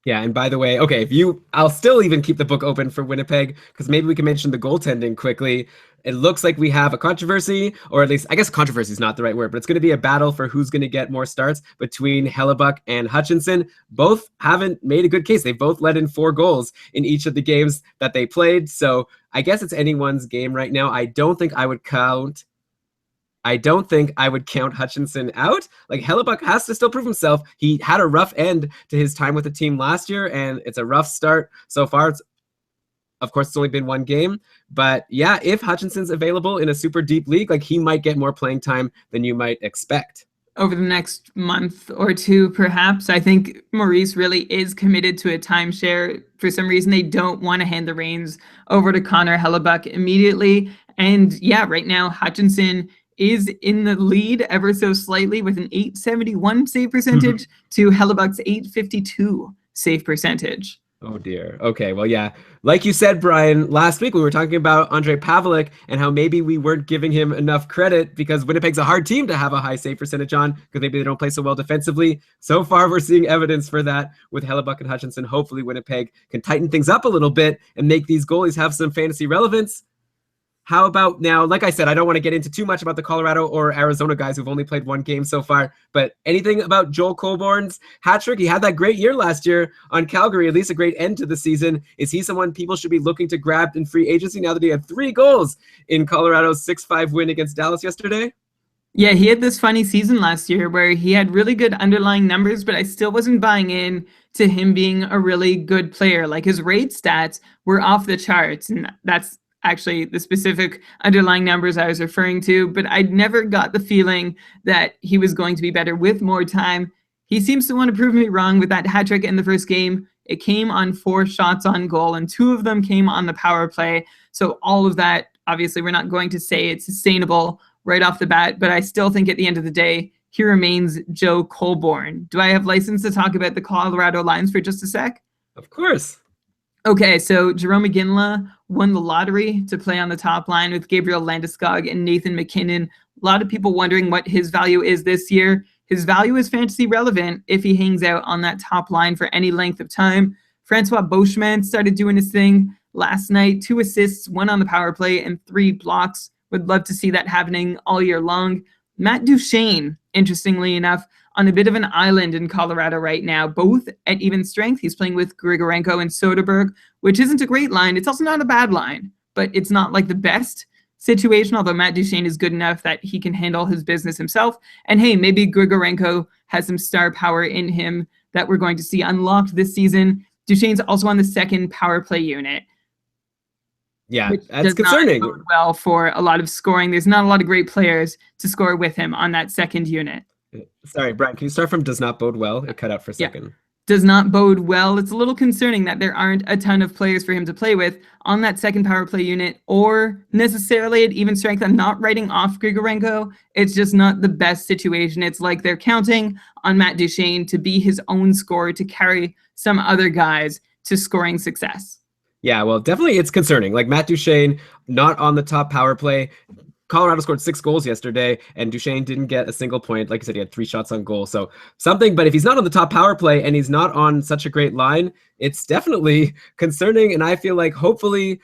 Yeah, and by the way, okay, I'll still even keep the book open for Winnipeg, because maybe we can mention the goaltending quickly. It looks like we have a controversy, or at least, I guess controversy is not the right word, but it's going to be a battle for who's going to get more starts between Hellebuck and Hutchinson. Both haven't made a good case. They both let in 4 goals in each of the games that they played, so I guess it's anyone's game right now. I don't think I would count Hutchinson out. Like, Hellebuck has to still prove himself. He had a rough end to his time with the team last year, and it's a rough start so far. Of course, it's only been 1 game, but yeah, if Hutchinson's available in a super deep league, like, he might get more playing time than you might expect. Over the next month or 2, perhaps. I think Maurice really is committed to a timeshare. For some reason, they don't want to hand the reins over to Connor Hellebuck immediately. And yeah, right now, Hutchinson is in the lead ever so slightly with an .871 save percentage to Hellebuck's .852 save percentage. Oh dear. Okay, well, yeah. Like you said, Brian, last week we were talking about Andrei Pavelec and how maybe we weren't giving him enough credit because Winnipeg's a hard team to have a high save percentage on because maybe they don't play so well defensively. So far, we're seeing evidence for that with Hellebuck and Hutchinson. Hopefully, Winnipeg can tighten things up a little bit and make these goalies have some fantasy relevance. How about now, like I said, I don't want to get into too much about the Colorado or Arizona guys who've only played 1 game so far, but anything about Joel Colborne's hat trick? He had that great year last year on Calgary, at least a great end to the season. Is he someone people should be looking to grab in free agency now that he had 3 goals in Colorado's 6-5 win against Dallas yesterday? Yeah, he had this funny season last year where he had really good underlying numbers, but I still wasn't buying in to him being a really good player. Like, his rate stats were off the charts, and that's actually the specific underlying numbers I was referring to, but I never got the feeling that he was going to be better with more time. He seems to want to prove me wrong with that hat trick in the first game. It came on 4 shots on goal, and 2 of them came on the power play. So all of that, obviously, we're not going to say it's sustainable right off the bat, but I still think at the end of the day, he remains Joe Colborne. Do I have license to talk about the Colorado lines for just a sec? Of course. Okay, so Jerome McGinley won the lottery to play on the top line with Gabriel Landeskog and Nathan McKinnon. A lot of people wondering what his value is this year. His value is fantasy relevant if he hangs out on that top line for any length of time. Francois Beauchemin started doing his thing last night. 2 assists, 1 on the power play, and 3 blocks. Would love to see that happening all year long. Matt Duchene, interestingly enough, on a bit of an island in Colorado right now, both at even strength. He's playing with Grigorenko and Soderberg, which isn't a great line. It's also not a bad line, but it's not like the best. situation, although Matt Duchene is good enough that he can handle his business himself. And hey, maybe Grigorenko has some star power in him that we're going to see unlocked this season. Duchene's also on the second power play unit. Yeah, Which that's does concerning. not bode well for a lot of scoring. There's not a lot of great players to score with him on that second unit. Sorry, Brian, can you start from does not bode well? It cut out for a second. Does not bode well. It's a little concerning that there aren't a ton of players for him to play with on that second power play unit, or necessarily at even strength. I'm not writing off Grigorenko. It's just not the best situation. It's like they're counting on Matt Duchene to be his own scorer, to carry some other guys to scoring success. Yeah, well, definitely it's concerning. Like Matt Duchene, not on the top power play. Colorado scored 6 goals yesterday, and Duchene didn't get a single point. Like I said, he had 3 shots on goal. So something, but if he's not on the top power play and he's not on such a great line, it's definitely concerning. And I feel like hopefully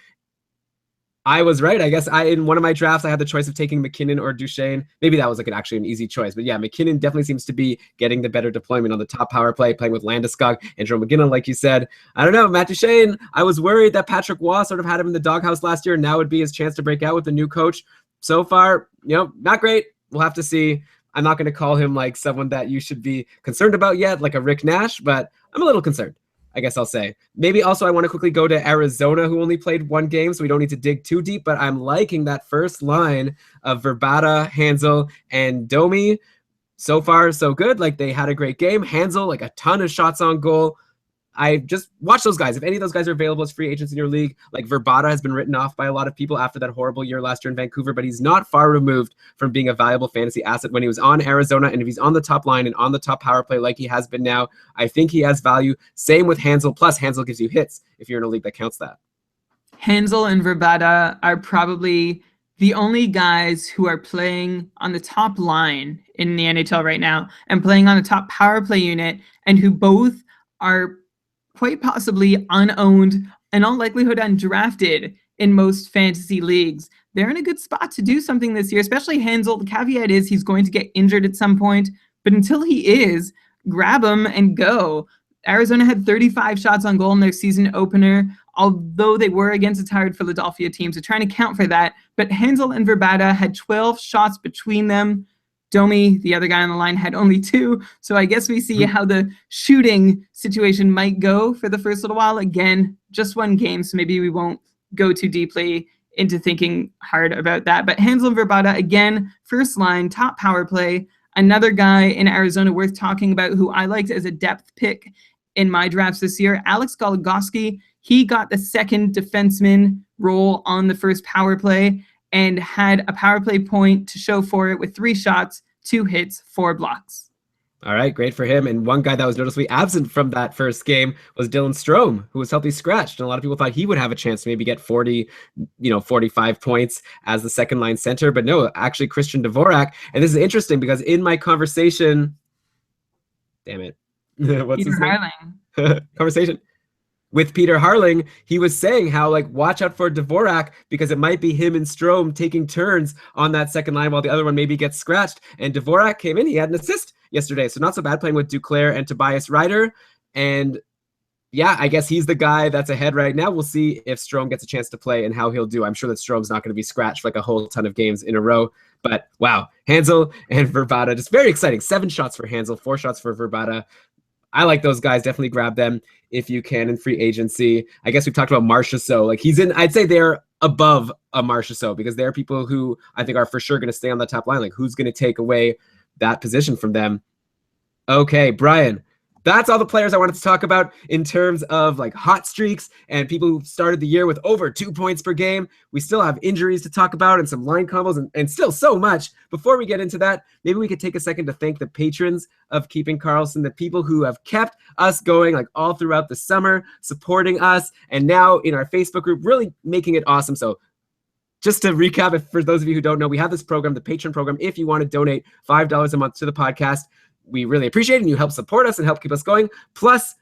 I was right. I guess in one of my drafts, I had the choice of taking McKinnon or Duchene. Maybe that was like actually an easy choice. But yeah, McKinnon definitely seems to be getting the better deployment on the top power play, playing with Landeskog and Joe McGinnon, like you said. I don't know, Matt Duchene, I was worried that Patrick Waugh sort of had him in the doghouse last year, and now would be his chance to break out with the new coach. So far, not great. We'll have to see. I'm not going to call him like someone that you should be concerned about yet, like a Rick Nash, but I'm a little concerned, I guess I'll say. Maybe also I want to quickly go to Arizona, who only played 1 game, so we don't need to dig too deep, but I'm liking that first line of Verbata, Hansel, and Domi. So far, so good. Like, they had a great game. Hansel, like a ton of shots on goal. I just watch those guys. If any of those guys are available as free agents in your league, like Verbata has been written off by a lot of people after that horrible year last year in Vancouver, but he's not far removed from being a valuable fantasy asset when he was on Arizona. And if he's on the top line and on the top power play like he has been now, I think he has value. Same with Hansel. Plus, Hansel gives you hits if you're in a league that counts that. Hansel and Verbata are probably the only guys who are playing on the top line in the NHL right now and playing on a top power play unit, and who both are quite possibly unowned, in all likelihood undrafted in most fantasy leagues. They're in a good spot to do something this year, especially Hansel. The caveat is he's going to get injured at some point, but until he is, grab him and go. Arizona had 35 shots on goal in their season opener, although they were against a tired Philadelphia team, so trying to count for that. But Hansel and Verbata had 12 shots between them. Domi, the other guy on the line, had only 2. So I guess we see how the shooting situation might go for the first little while. Again, just 1 game, so maybe we won't go too deeply into thinking hard about that. But Hansel and Verbata, again, first line, top power play. Another guy in Arizona worth talking about who I liked as a depth pick in my drafts this year, Alex Goligoski. He got the second defenseman role on the first power play and had a power play point to show for it with 3 shots, 2 hits, 4 blocks. All right, great for him. And one guy that was noticeably absent from that first game was Dylan Strome, who was healthy scratched. And a lot of people thought he would have a chance to maybe get 40, 45 points as the second line center. But no, actually Christian Dvorak. And this is interesting because in my conversation, damn it. What's Peter his name? Harling. Conversation with Peter Harling, he was saying how, like, watch out for Dvorak because it might be him and Strome taking turns on that second line while the other one maybe gets scratched. And Dvorak came in, he had an assist yesterday, so not so bad playing with Duclair and Tobias Ryder. And yeah, I guess he's the guy that's ahead right now. We'll see if Strome gets a chance to play and how he'll do. I'm sure that Strome's not going to be scratched like a whole ton of games in a row. But wow, Hansel and Verbata, just very exciting. 7 shots for Hansel, 4 shots for Verbata. I like those guys. Definitely grab them if you can in free agency. I guess we've talked about Marchessault. Like, he's in, I'd say they're above a Marchessault because there are people who I think are for sure going to stay on the top line. Like, who's going to take away that position from them? Okay, Brian, that's all the players I wanted to talk about in terms of like hot streaks and people who started the year with over 2 points per game. We still have injuries to talk about and some line combos and still so much. Before we get into that, maybe we could take a second to thank the patrons of Keeping Karlsson, the people who have kept us going like all throughout the summer, supporting us, and now in our Facebook group, really making it awesome. So just to recap, if for those of you who don't know, we have this program, the Patreon program. If you want to donate $5 a month to the podcast, we really appreciate it, and you help support us and help keep us going. Plus,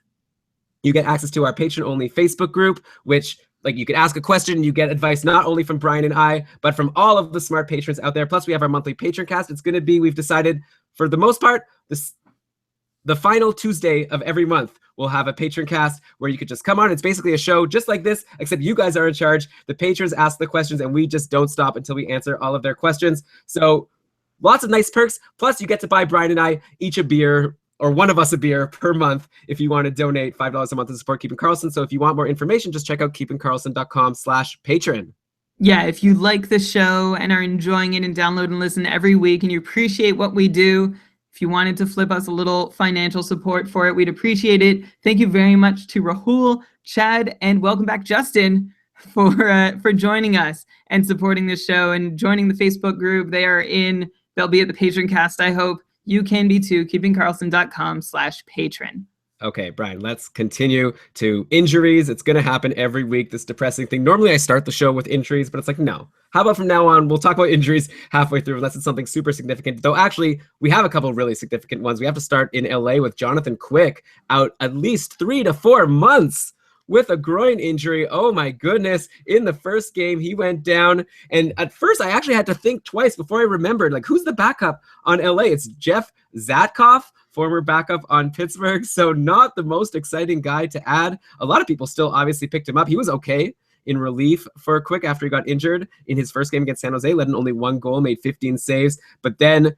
you get access to our patron-only Facebook group, which, like, you can ask a question and you get advice not only from Brian and I, but from all of the smart patrons out there. Plus, we have our monthly patron cast. It's going to be, we've decided, for the most part, the final Tuesday of every month we'll have a patron cast where you could just come on. It's basically a show just like this, except you guys are in charge. The patrons ask the questions, and we just don't stop until we answer all of their questions. So lots of nice perks. Plus, you get to buy Brian and I each a beer, or one of us a beer per month if you want to donate $5 a month to support Keeping Karlsson. So if you want more information, just check out keepingkarlsson.com/patron. Yeah, if you like the show and are enjoying it and download and listen every week and you appreciate what we do, if you wanted to flip us a little financial support for it, we'd appreciate it. Thank you very much to Rahul, Chad, and welcome back, Justin, for joining us and supporting the show and joining the Facebook group. They'll be at the Patron cast, I hope. You can be too, keepingkarlsson.com/patron. Okay, Brian, let's continue to injuries. It's going to happen every week, this depressing thing. Normally I start the show with injuries, but it's like, no. How about from now on, we'll talk about injuries halfway through, unless it's something super significant. Though actually, we have a couple really significant ones. We have to start in LA with Jonathan Quick out at least 3 to 4 months with a groin injury. Oh my goodness. In the first game, he went down. And at first, I actually had to think twice before I remembered, like, who's the backup on LA? It's Jeff Zatkoff, former backup on Pittsburgh. So not the most exciting guy to add. A lot of people still obviously picked him up. He was okay in relief for Quick after he got injured in his first game against San Jose, let in only 1 goal, made 15 saves. But then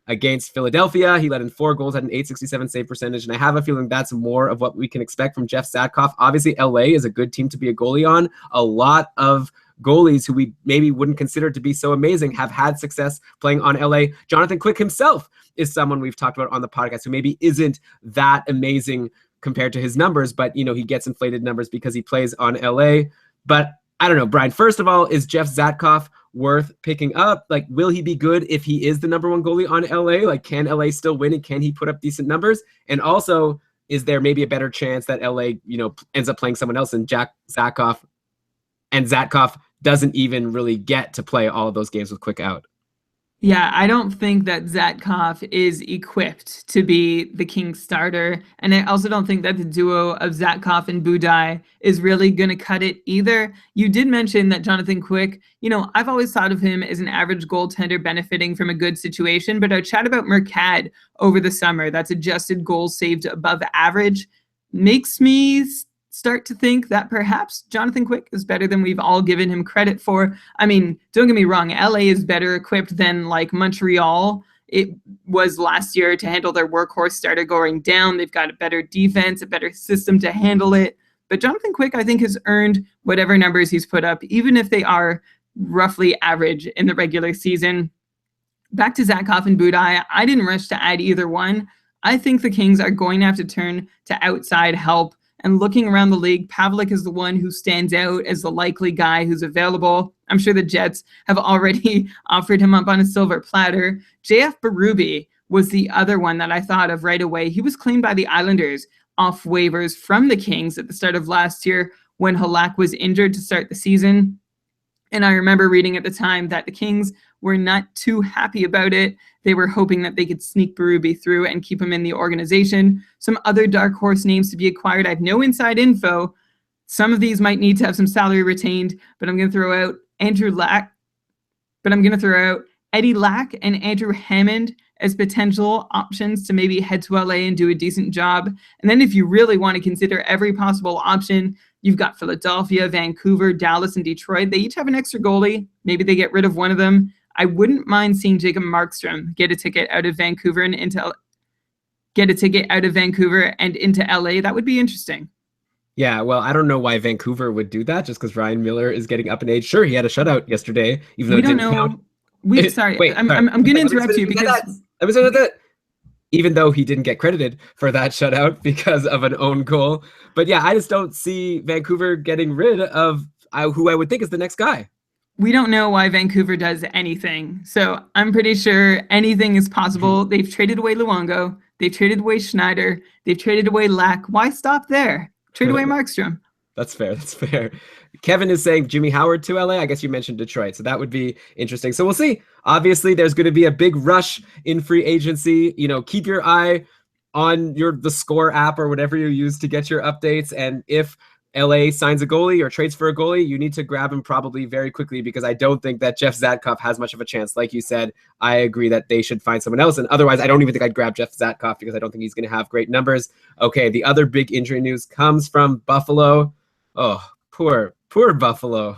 against Philadelphia, he let in 4 goals, had an .867 save percentage, and I have a feeling that's more of what we can expect from Jeff Zatkoff. Obviously, LA is a good team to be a goalie on. A lot of goalies who we maybe wouldn't consider to be so amazing have had success playing on LA. Jonathan Quick himself is someone we've talked about on the podcast who maybe isn't that amazing compared to his numbers, but, you know, he gets inflated numbers because he plays on LA. But I don't know, Brian, first of all, is Jeff Zatkoff worth picking up? Like, will he be good if he is the number 1 goalie on LA? Like, can LA still win and can he put up decent numbers? And also, is there maybe a better chance that LA, you know, ends up playing someone else and Zatkoff doesn't even really get to play all of those games with Quick out? Yeah, I don't think that Zatkoff is equipped to be the Kings starter. And I also don't think that the duo of Zatkoff and Budaj is really going to cut it either. You did mention that Jonathan Quick, you know, I've always thought of him as an average goaltender benefiting from a good situation, but our chat about Mercad over the summer, that's adjusted goals saved above average, makes me start to think that perhaps Jonathan Quick is better than we've all given him credit for. I mean, don't get me wrong, LA is better equipped than like Montreal it was last year to handle their workhorse starter going down. They've got a better defense, a better system to handle it. But Jonathan Quick, I think, has earned whatever numbers he's put up, even if they are roughly average in the regular season. Back to Zatkoff and Budaj, I didn't rush to add either one. I think the Kings are going to have to turn to outside help. And looking around the league, Pavlik is the one who stands out as the likely guy who's available. I'm sure the Jets have already offered him up on a silver platter. JF Berube was the other one that I thought of right away. He was claimed by the Islanders off waivers from the Kings at the start of last year when Halak was injured to start the season. And I remember reading at the time that the Kings were not too happy about it. They were hoping that they could sneak Berube through and keep him in the organization. Some other dark horse names to be acquired. I have no inside info. Some of these might need to have some salary retained, but I'm going to throw out Eddie Lack and Andrew Hammond as potential options to maybe head to LA and do a decent job. And then if you really want to consider every possible option, you've got Philadelphia, Vancouver, Dallas, and Detroit. They each have an extra goalie. Maybe they get rid of one of them. I wouldn't mind seeing Jacob Markstrom get a ticket out of Vancouver and into LA. That would be interesting. Yeah, well, I don't know why Vancouver would do that, just because Ryan Miller is getting up in age. Sure, he had a shutout yesterday, even though it didn't count. I'm going to interrupt you because even though he didn't get credited for that shutout because of an own goal. But yeah, I just don't see Vancouver getting rid of who I would think is the next guy. We don't know why Vancouver does anything. So I'm pretty sure anything is possible. Mm-hmm. They've traded away Luongo. They've traded away Schneider. They've traded away Lack. Why stop there? Trade away Markstrom. That's fair. That's fair. Kevin is saying Jimmy Howard to LA. I guess you mentioned Detroit, so that would be interesting. So we'll see. Obviously, there's going to be a big rush in free agency. You know, keep your eye on the Score app or whatever you use to get your updates. And if LA signs a goalie or trades for a goalie, you need to grab him probably very quickly, because I don't think that Jeff Zatkoff has much of a chance. Like you said, I agree that they should find someone else. And otherwise, I don't even think I'd grab Jeff Zatkoff, because I don't think he's going to have great numbers. Okay, the other big injury news comes from Buffalo. Oh, poor Buffalo.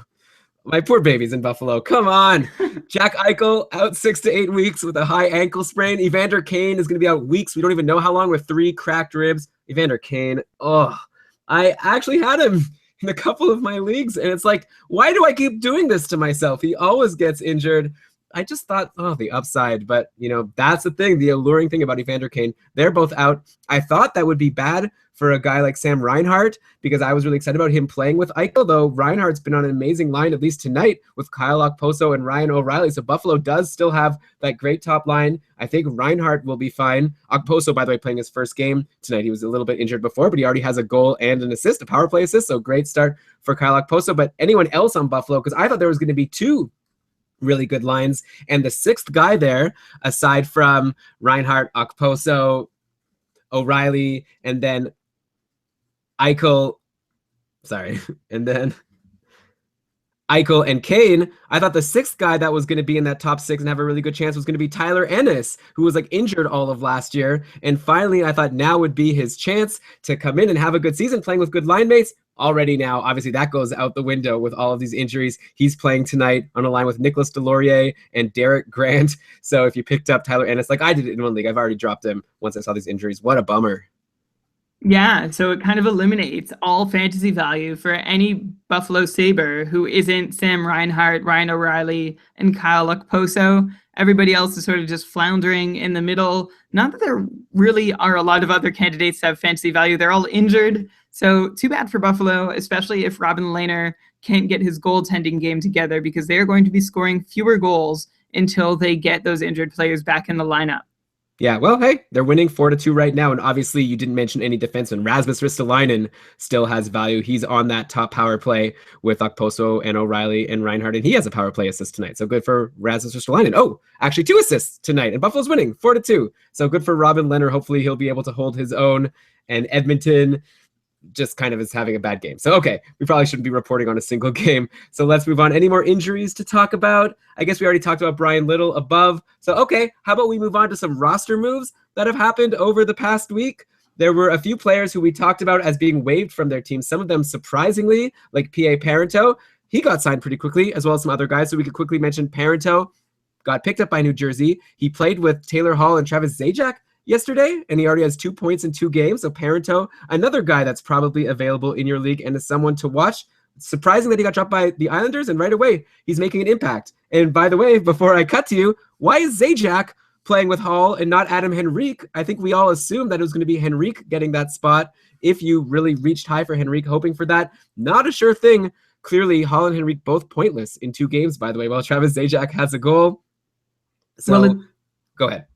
My poor babies in Buffalo. Come on. Jack Eichel out 6 to 8 weeks with a high ankle sprain. Evander Kane is going to be out weeks. We don't even know how long, with 3 cracked ribs. Evander Kane. Oh, I actually had him in a couple of my leagues, and it's like, why do I keep doing this to myself? He always gets injured. I just thought, oh, the upside. But, that's the thing, the alluring thing about Evander Kane. They're both out. I thought that would be bad for a guy like Sam Reinhart, because I was really excited about him playing with Eichel, though Reinhart's been on an amazing line, at least tonight, with Kyle Okposo and Ryan O'Reilly. So Buffalo does still have that great top line. I think Reinhart will be fine. Okposo, by the way, playing his first game tonight. He was a little bit injured before, but he already has a goal and an assist, a power play assist. So great start for Kyle Okposo. But anyone else on Buffalo, because I thought there was going to be 2 really good lines, and the 6th guy there, aside from Reinhart, Okposo, O'Reilly, and then Eichel and Kane, I thought the 6th guy that was going to be in that top 6 and have a really good chance was going to be Tyler Ennis, who was injured all of last year. And finally, I thought now would be his chance to come in and have a good season playing with good line mates. Already now, obviously that goes out the window with all of these injuries. He's playing tonight on a line with Nicholas Deslauriers and Derek Grant. So if you picked up Tyler Ennis, like I did it in one league, I've already dropped him once I saw these injuries. What a bummer. Yeah, so it kind of eliminates all fantasy value for any Buffalo Sabre who isn't Sam Reinhart, Ryan O'Reilly, and Kyle Okposo. Everybody else is sort of just floundering in the middle. Not that there really are a lot of other candidates that have fantasy value. They're all injured. So too bad for Buffalo, especially if Robin Lehner can't get his goaltending game together, because they're going to be scoring fewer goals until they get those injured players back in the lineup. Yeah, well, hey, they're winning 4-2 right now, and obviously you didn't mention any defenseman. Rasmus Ristolainen still has value. He's on that top power play with Okposo and O'Reilly and Reinhart, and he has a power play assist tonight. So good for Rasmus Ristolainen. Oh, actually 2 assists tonight, and Buffalo's winning 4-2. So good for Robin Lehner. Hopefully he'll be able to hold his own, and Edmonton just kind of is having a bad game. So, okay, we probably shouldn't be reporting on a single game. So let's move on. Any more injuries to talk about? I guess we already talked about Brian Little above. So, okay, how about we move on to some roster moves that have happened over the past week? There were a few players who we talked about as being waived from their team, some of them surprisingly, like P.A. Parento. He got signed pretty quickly, as well as some other guys. So we could quickly mention Parento got picked up by New Jersey. He played with Taylor Hall and Travis Zajac yesterday, and he already has 2 points in 2 games. So Parento, another guy that's probably available in your league and is someone to watch. Surprising that he got dropped by the Islanders, and right away he's making an impact. And by the way, before I cut to you, why is Zajac playing with Hall and not Adam Henrique? I think we all assumed that it was going to be Henrique getting that spot if you really reached high for Henrique, hoping for that. Not a sure thing. Clearly, Hall and Henrique both pointless in 2 games, by the way, while Travis Zajac has a goal. So, go ahead.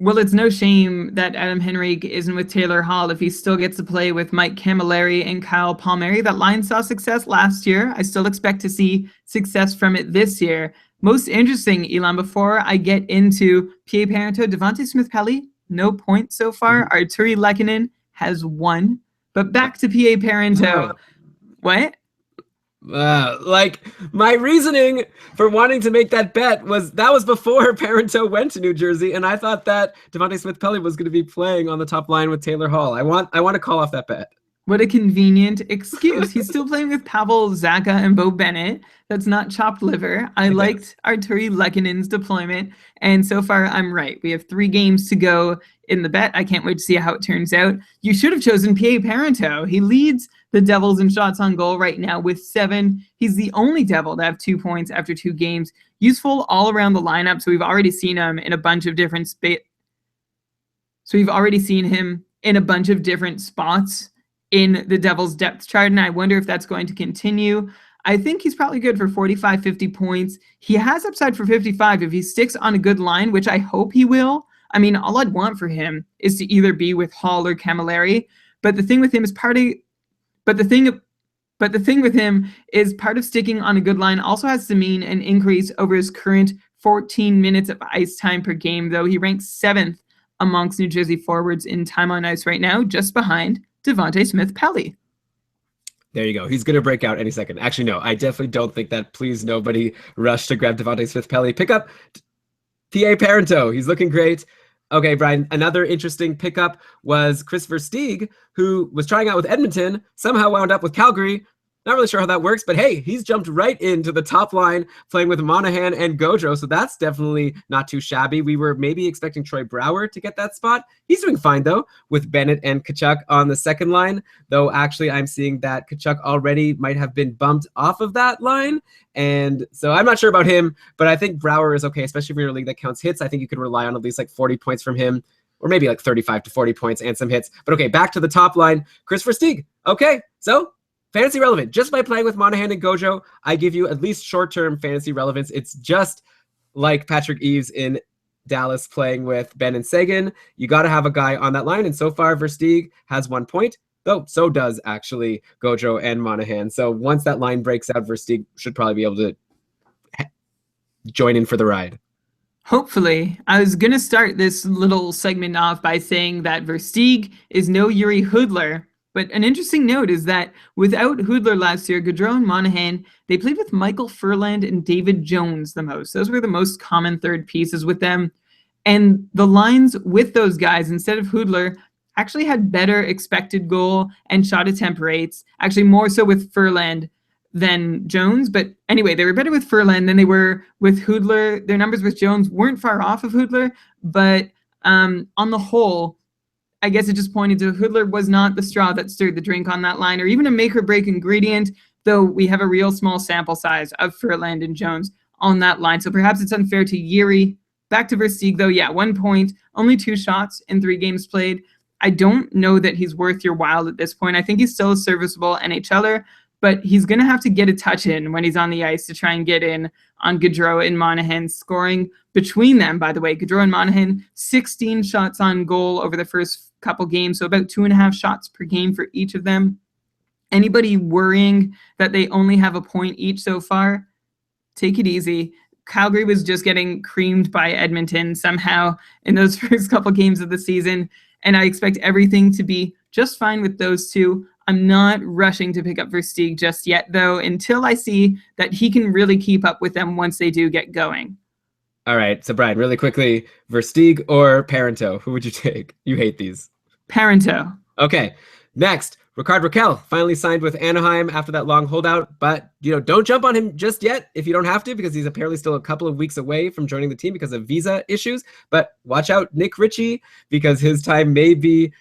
Well, it's no shame that Adam Henrique isn't with Taylor Hall if he still gets to play with Mike Camilleri and Kyle Palmieri. That line saw success last year. I still expect to see success from it this year. Most interesting, Elon, before I get into P.A. Parento, Devontae Smith-Pelly, no points so far. Arturi Lehkonen has 1. But back to P.A. Parento. Oh. What? My reasoning for wanting to make that bet was before Parento went to New Jersey, and I thought that Devontae Smith-Pelly was going to be playing on the top line with Taylor Hall. I want to call off that bet. What a convenient excuse. He's still playing with Pavel Zacha and Bo Bennett. That's not chopped liver. I liked Arturi Lehkonen's deployment, and so far I'm right. We have 3 games to go in the bet. I can't wait to see how it turns out. You should have chosen P.A. Parento. He leads the Devils in shots on goal right now with 7. He's the only Devil to have 2 points after 2 games. Useful all around the lineup, so we've already seen him in a bunch of different spots in the Devils depth chart, and I wonder if that's going to continue. I think he's probably good for 45, 50 points. He has upside for 55 if he sticks on a good line, which I hope he will. I mean, all I'd want for him is to either be with Hall or Camilleri, but the thing with him is part of sticking on a good line also has to mean an increase over his current 14 minutes of ice time per game, though he ranks 7th amongst New Jersey forwards in time on ice right now, just behind Devontae Smith-Pelly. There you go. He's going to break out any second. Actually, no, I definitely don't think that. Please, nobody rush to grab Devontae Smith-Pelly. Pick up T.A. Parento. He's looking great. Okay, Brian, another interesting pickup was Chris Versteeg, who was trying out with Edmonton, somehow wound up with Calgary. Not really sure how that works, but hey, he's jumped right into the top line playing with Monahan and Gaudreau, so that's definitely not too shabby. We were maybe expecting Troy Brouwer to get that spot. He's doing fine, though, with Bennett and Tkachuk on the second line, though actually I'm seeing that Tkachuk already might have been bumped off of that line, and so I'm not sure about him, but I think Brouwer is okay, especially if you're in a league that counts hits. I think you could rely on at least like 40 points from him, or maybe like 35 to 40 points and some hits. But okay, back to the top line. Chris Versteeg. Okay, so fantasy relevant. Just by playing with Monahan and Gaudreau, I give you at least short-term fantasy relevance. It's just like Patrick Eaves in Dallas playing with Ben and Seguin. You got to have a guy on that line, and so far Versteeg has 1 point, though so does actually Gaudreau and Monahan. So once that line breaks out, Versteeg should probably be able to join in for the ride. Hopefully. I was going to start this little segment off by saying that Versteeg is no Yuri Hudler. But an interesting note is that without Hudler last year, Gaudreau and Monahan, they played with Michael Furland and David Jones the most. Those were the most common third pieces with them. And the lines with those guys, instead of Hudler, actually had better expected goal and shot attempt rates, actually more so with Furland than Jones. But anyway, they were better with Furland than they were with Hudler. Their numbers with Jones weren't far off of Hudler, but on the whole, I guess it just pointed to Hudler was not the straw that stirred the drink on that line, or even a make or break ingredient, though we have a real small sample size of Furland and Jones on that line. So perhaps it's unfair to Yuri. Back to Versteeg, though, yeah, 1 point, only 2 shots in 3 games played. I don't know that he's worth your while at this point. I think he's still a serviceable NHLer, but he's going to have to get a touch in when he's on the ice to try and get in on Gaudreau and Monahan, scoring between them, by the way. Gaudreau and Monahan, 16 shots on goal over the first couple games, so about 2.5 shots per game for each of them. Anybody worrying that they only have a point each so far, take it easy. Calgary was just getting creamed by Edmonton somehow in those first couple games of the season, and I expect everything to be just fine with those two. I'm not rushing to pick up Versteeg just yet, though, until I see that he can really keep up with them once they do get going. All right, so Brian, really quickly, Versteeg or Parento? Who would you take? You hate these. Parento. Okay, next, Rickard Rakell finally signed with Anaheim after that long holdout, but don't jump on him just yet if you don't have to, because he's apparently still a couple of weeks away from joining the team because of visa issues. But watch out, Nick Ritchie, because his time may be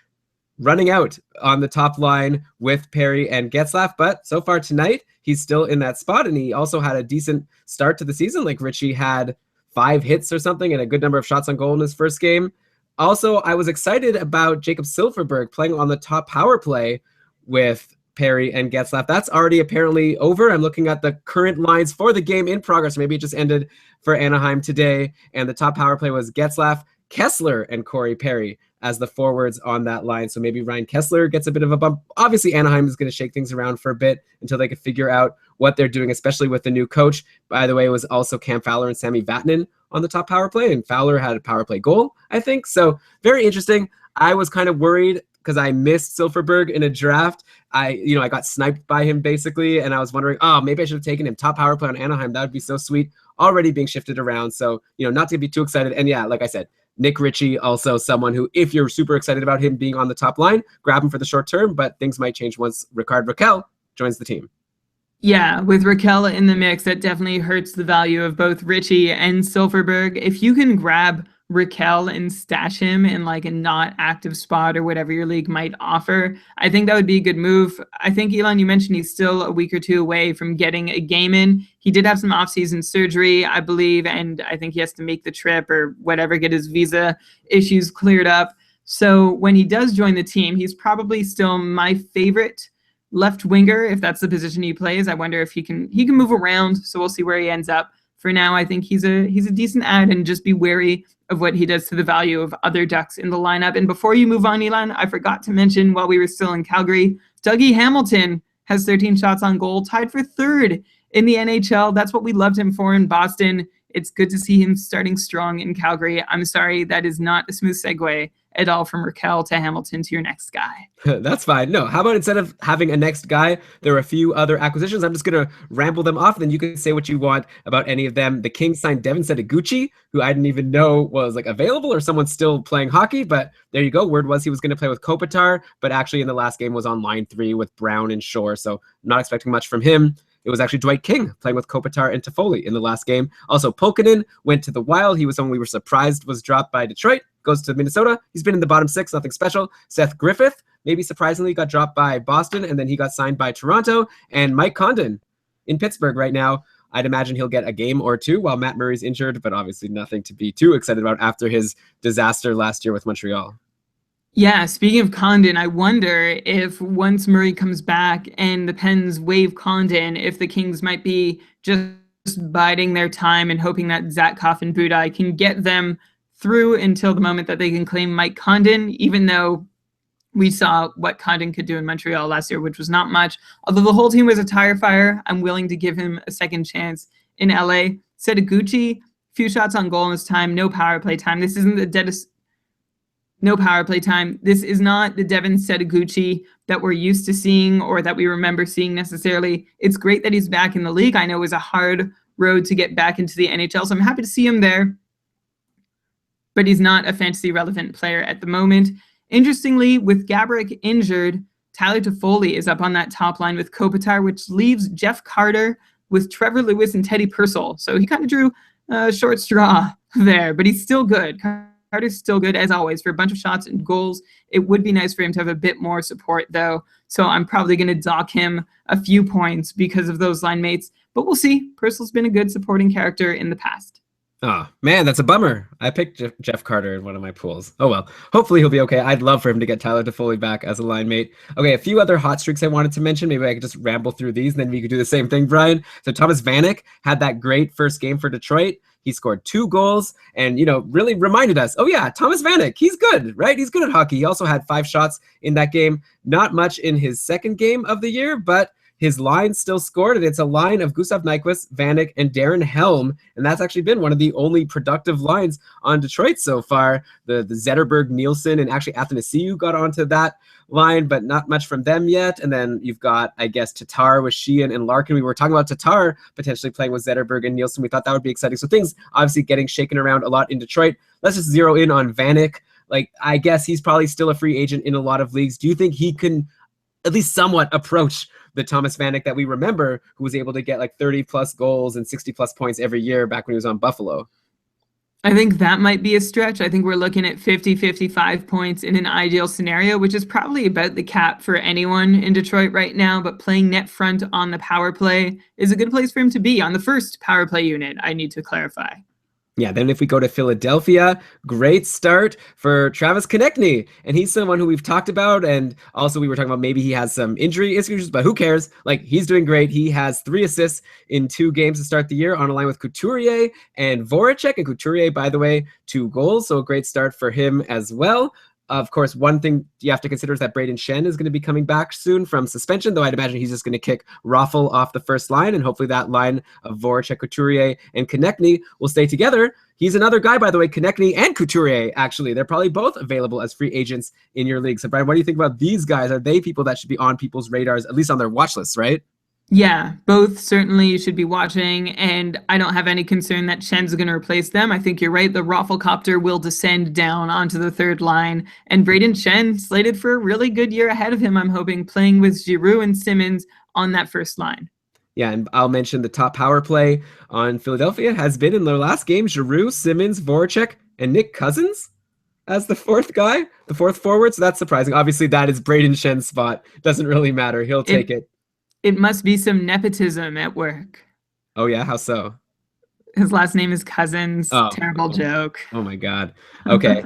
running out on the top line with Perry and Getzlaf. But so far tonight, he's still in that spot, and he also had a decent start to the season. Like Ritchie had 5 hits or something and a good number of shots on goal in his first game. Also, I was excited about Jacob Silfverberg playing on the top power play with Perry and Getzlaf. That's already apparently over. I'm looking at the current lines for the game in progress. Maybe it just ended for Anaheim today. And the top power play was Getzlaf, Kessler, and Corey Perry as the forwards on that line. So maybe Ryan Kessler gets a bit of a bump. Obviously, Anaheim is going to shake things around for a bit until they can figure out what they're doing, especially with the new coach. By the way, it was also Cam Fowler and Sami Vatanen on the top power play, and Fowler had a power play goal, I think. So very interesting. I was kind of worried because I missed Silfverberg in a draft. I got sniped by him basically, and I was wondering, maybe I should have taken him top power play on Anaheim. That would be so sweet. Already being shifted around. So, not to be too excited. And yeah, like I said, Nick Ritchie, also someone who, if you're super excited about him being on the top line, grab him for the short term, but things might change once Rickard Rakell joins the team. Yeah, with Rakell in the mix, that definitely hurts the value of both Ritchie and Silfverberg. If you can grab Rakell and stash him in like a not active spot or whatever your league might offer, I think that would be a good move. I think, Elon, you mentioned he's still a week or two away from getting a game in. He did have some offseason surgery, I believe, and I think he has to make the trip or whatever, get his visa issues cleared up. So when he does join the team, he's probably still my favorite left winger, if that's the position he plays. I wonder if he can move around, so we'll see where he ends up. For now, I think he's a decent add, and just be wary of what he does to the value of other Ducks in the lineup. And before you move on, Elon, I forgot to mention while we were still in Calgary, Dougie Hamilton has 13 shots on goal, tied for 3rd in the NHL. That's what we loved him for in Boston. It's good to see him starting strong in Calgary. I'm sorry, that is not a smooth segue at all from Raquel to Hamilton to your next guy. That's fine. No, how about instead of having a next guy, there are a few other acquisitions. I'm just going to ramble them off, then you can say what you want about any of them. The Kings signed Devin Setoguchi, who I didn't even know was like available or someone still playing hockey, but there you go. Word was he was going to play with Kopitar, but actually in the last game was on line 3 with Brown and Shore, so not expecting much from him. It was actually Dwight King playing with Kopitar and Toffoli in the last game. Also, Pulkkinen went to the Wild. He was someone we were surprised was dropped by Detroit. Goes to Minnesota. He's been in the bottom 6, nothing special. Seth Griffith, maybe surprisingly, got dropped by Boston, and then he got signed by Toronto. And Mike Condon in Pittsburgh right now. I'd imagine he'll get a game or two while Matt Murray's injured, but obviously nothing to be too excited about after his disaster last year with Montreal. Yeah, speaking of Condon, I wonder if once Murray comes back and the Pens waive Condon, if the Kings might be just biding their time and hoping that Zatkoff and Budaj can get them through until the moment that they can claim Mike Condon, even though we saw what Condon could do in Montreal last year, which was not much. Although the whole team was a tire fire, I'm willing to give him a second chance in LA. Setoguchi, few shots on goal in this time, no power play time. This isn't the deadest. No power play time. This is not the Devin Setoguchi that we're used to seeing or that we remember seeing necessarily. It's great that he's back in the league. I know it was a hard road to get back into the NHL, so I'm happy to see him there. But he's not a fantasy relevant player at the moment. Interestingly, with Gaborik injured, Tyler Toffoli is up on that top line with Kopitar, which leaves Jeff Carter with Trevor Lewis and Teddy Purcell. So he kind of drew a short straw there, but he's still good. Carter's still good, as always, for a bunch of shots and goals. It would be nice for him to have a bit more support, though. So I'm probably going to dock him a few points because of those line mates. But we'll see. Purcell's been a good supporting character in the past. Oh, man, that's a bummer. I picked Jeff Carter in one of my pools. Oh, well. Hopefully he'll be okay. I'd love for him to get Tyler Toffoli back as a line mate. Okay, a few other hot streaks I wanted to mention. Maybe I could just ramble through these, and then we could do the same thing, Brian. So Thomas Vanek had that great first game for Detroit. He scored 2 goals and, really reminded us, oh, yeah, Thomas Vanek, he's good, right? He's good at hockey. He also had 5 shots in that game. Not much in his second game of the year, but his line still scored, and it's a line of Gustav Nyquist, Vanek, and Darren Helm, and that's actually been one of the only productive lines on Detroit so far. The Zetterberg, Nielsen, and actually Athanasiou got onto that line, but not much from them yet. And then you've got, I guess, Tatar with Sheehan and Larkin. We were talking about Tatar potentially playing with Zetterberg and Nielsen. We thought that would be exciting. So things obviously getting shaken around a lot in Detroit. Let's just zero in on Vanek. I guess he's probably still a free agent in a lot of leagues. Do you think he can at least somewhat approach the Thomas Vanek that we remember, who was able to get 30 plus goals and 60 plus points every year back when he was on Buffalo? I think that might be a stretch. I think we're looking at 50, 55 points in an ideal scenario, which is probably about the cap for anyone in Detroit right now. But playing net front on the power play is a good place for him to be on the first power play unit, I need to clarify. Yeah, then if we go to Philadelphia, great start for Travis Konechny. And he's someone who we've talked about. And also we were talking about maybe he has some injury issues, but who cares? He's doing great. He has 3 assists in 2 games to start the year on a line with Couturier and Voracek. And Couturier, by the way, 2 goals. So a great start for him as well. Of course, one thing you have to consider is that Braden Shen is going to be coming back soon from suspension, though I'd imagine he's just going to kick Raffl off the first line, and hopefully that line of Voracek, Couturier, and Konechny will stay together. He's another guy, by the way, Konechny and Couturier, actually. They're probably both available as free agents in your league. So, Brian, what do you think about these guys? Are they people that should be on people's radars, at least on their watch lists, right? Yeah, both certainly you should be watching, and I don't have any concern that Shen's going to replace them. I think you're right. The Rafflcopter will descend down onto the third line, and Braden Shen slated for a really good year ahead of him, I'm hoping, playing with Giroux and Simmons on that first line. Yeah, and I'll mention the top power play on Philadelphia has been in their last game, Giroux, Simmons, Voracek, and Nick Cousins as the 4th guy, the 4th forward. So that's surprising. Obviously, that is Braden Shen's spot. Doesn't really matter. He'll take it. It must be some nepotism at work. Oh, yeah? How so? His last name is Cousins. Terrible joke. Oh, my God. Okay.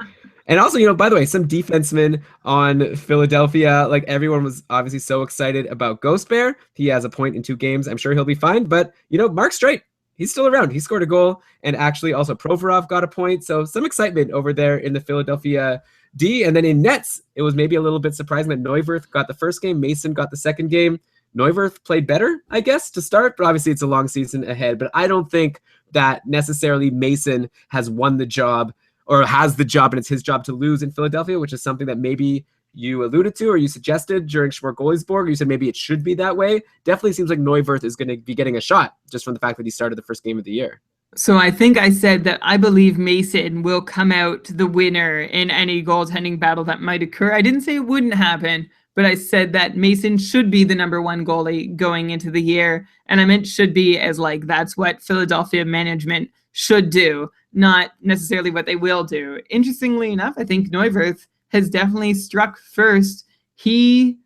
And also, by the way, some defensemen on Philadelphia, everyone was obviously so excited about Ghost Bear. He has a point in 2 games. I'm sure he'll be fine. But, Mark Streit, he's still around. He scored a goal. And actually also Provorov got a point. So some excitement over there in the Philadelphia D. And then in nets, it was maybe a little bit surprising that Neuwirth got the first game. Mason got the second game. Neuwirth played better, I guess, to start, but obviously it's a long season ahead. But I don't think that necessarily Mason has won the job or has the job, and it's his job to lose in Philadelphia, which is something that maybe you alluded to or you suggested during Schmorgoliesborg. You said maybe it should be that way. Definitely seems like Neuwirth is going to be getting a shot just from the fact that he started the first game of the year. So I think I said that I believe Mason will come out the winner in any goaltending battle that might occur. I didn't say it wouldn't happen, but I said that Mason should be the number one goalie going into the year. And I meant should be as like that's what Philadelphia management should do, not necessarily what they will do. Interestingly enough, I think Neuwirth has definitely struck first. He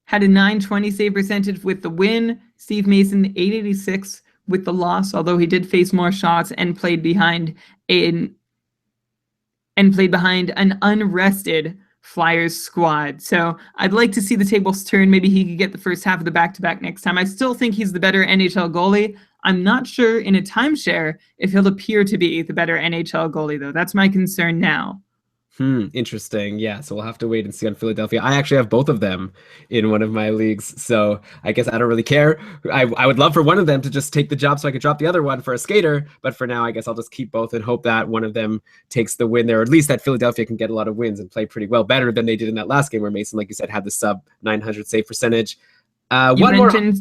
had a .920 save percentage with the win. Steve Mason, .886 with the loss, although he did face more shots and played behind an unrested Flyers squad. So I'd like to see the tables turn. Maybe he could get the first half of the back-to-back next time. I still think he's the better NHL goalie. I'm not sure in a timeshare if he'll appear to be the better NHL goalie, though. That's my concern now. Interesting. Yeah, so we'll have to wait and see on Philadelphia. I actually have both of them in one of my leagues, so I guess I don't really care. I would love for one of them to just take the job so I could drop the other one for a skater, but for now, I guess I'll just keep both and hope that one of them takes the win there, or at least that Philadelphia can get a lot of wins and play pretty well, better than they did in that last game where Mason, like you said, had the sub 900 save percentage. I'm going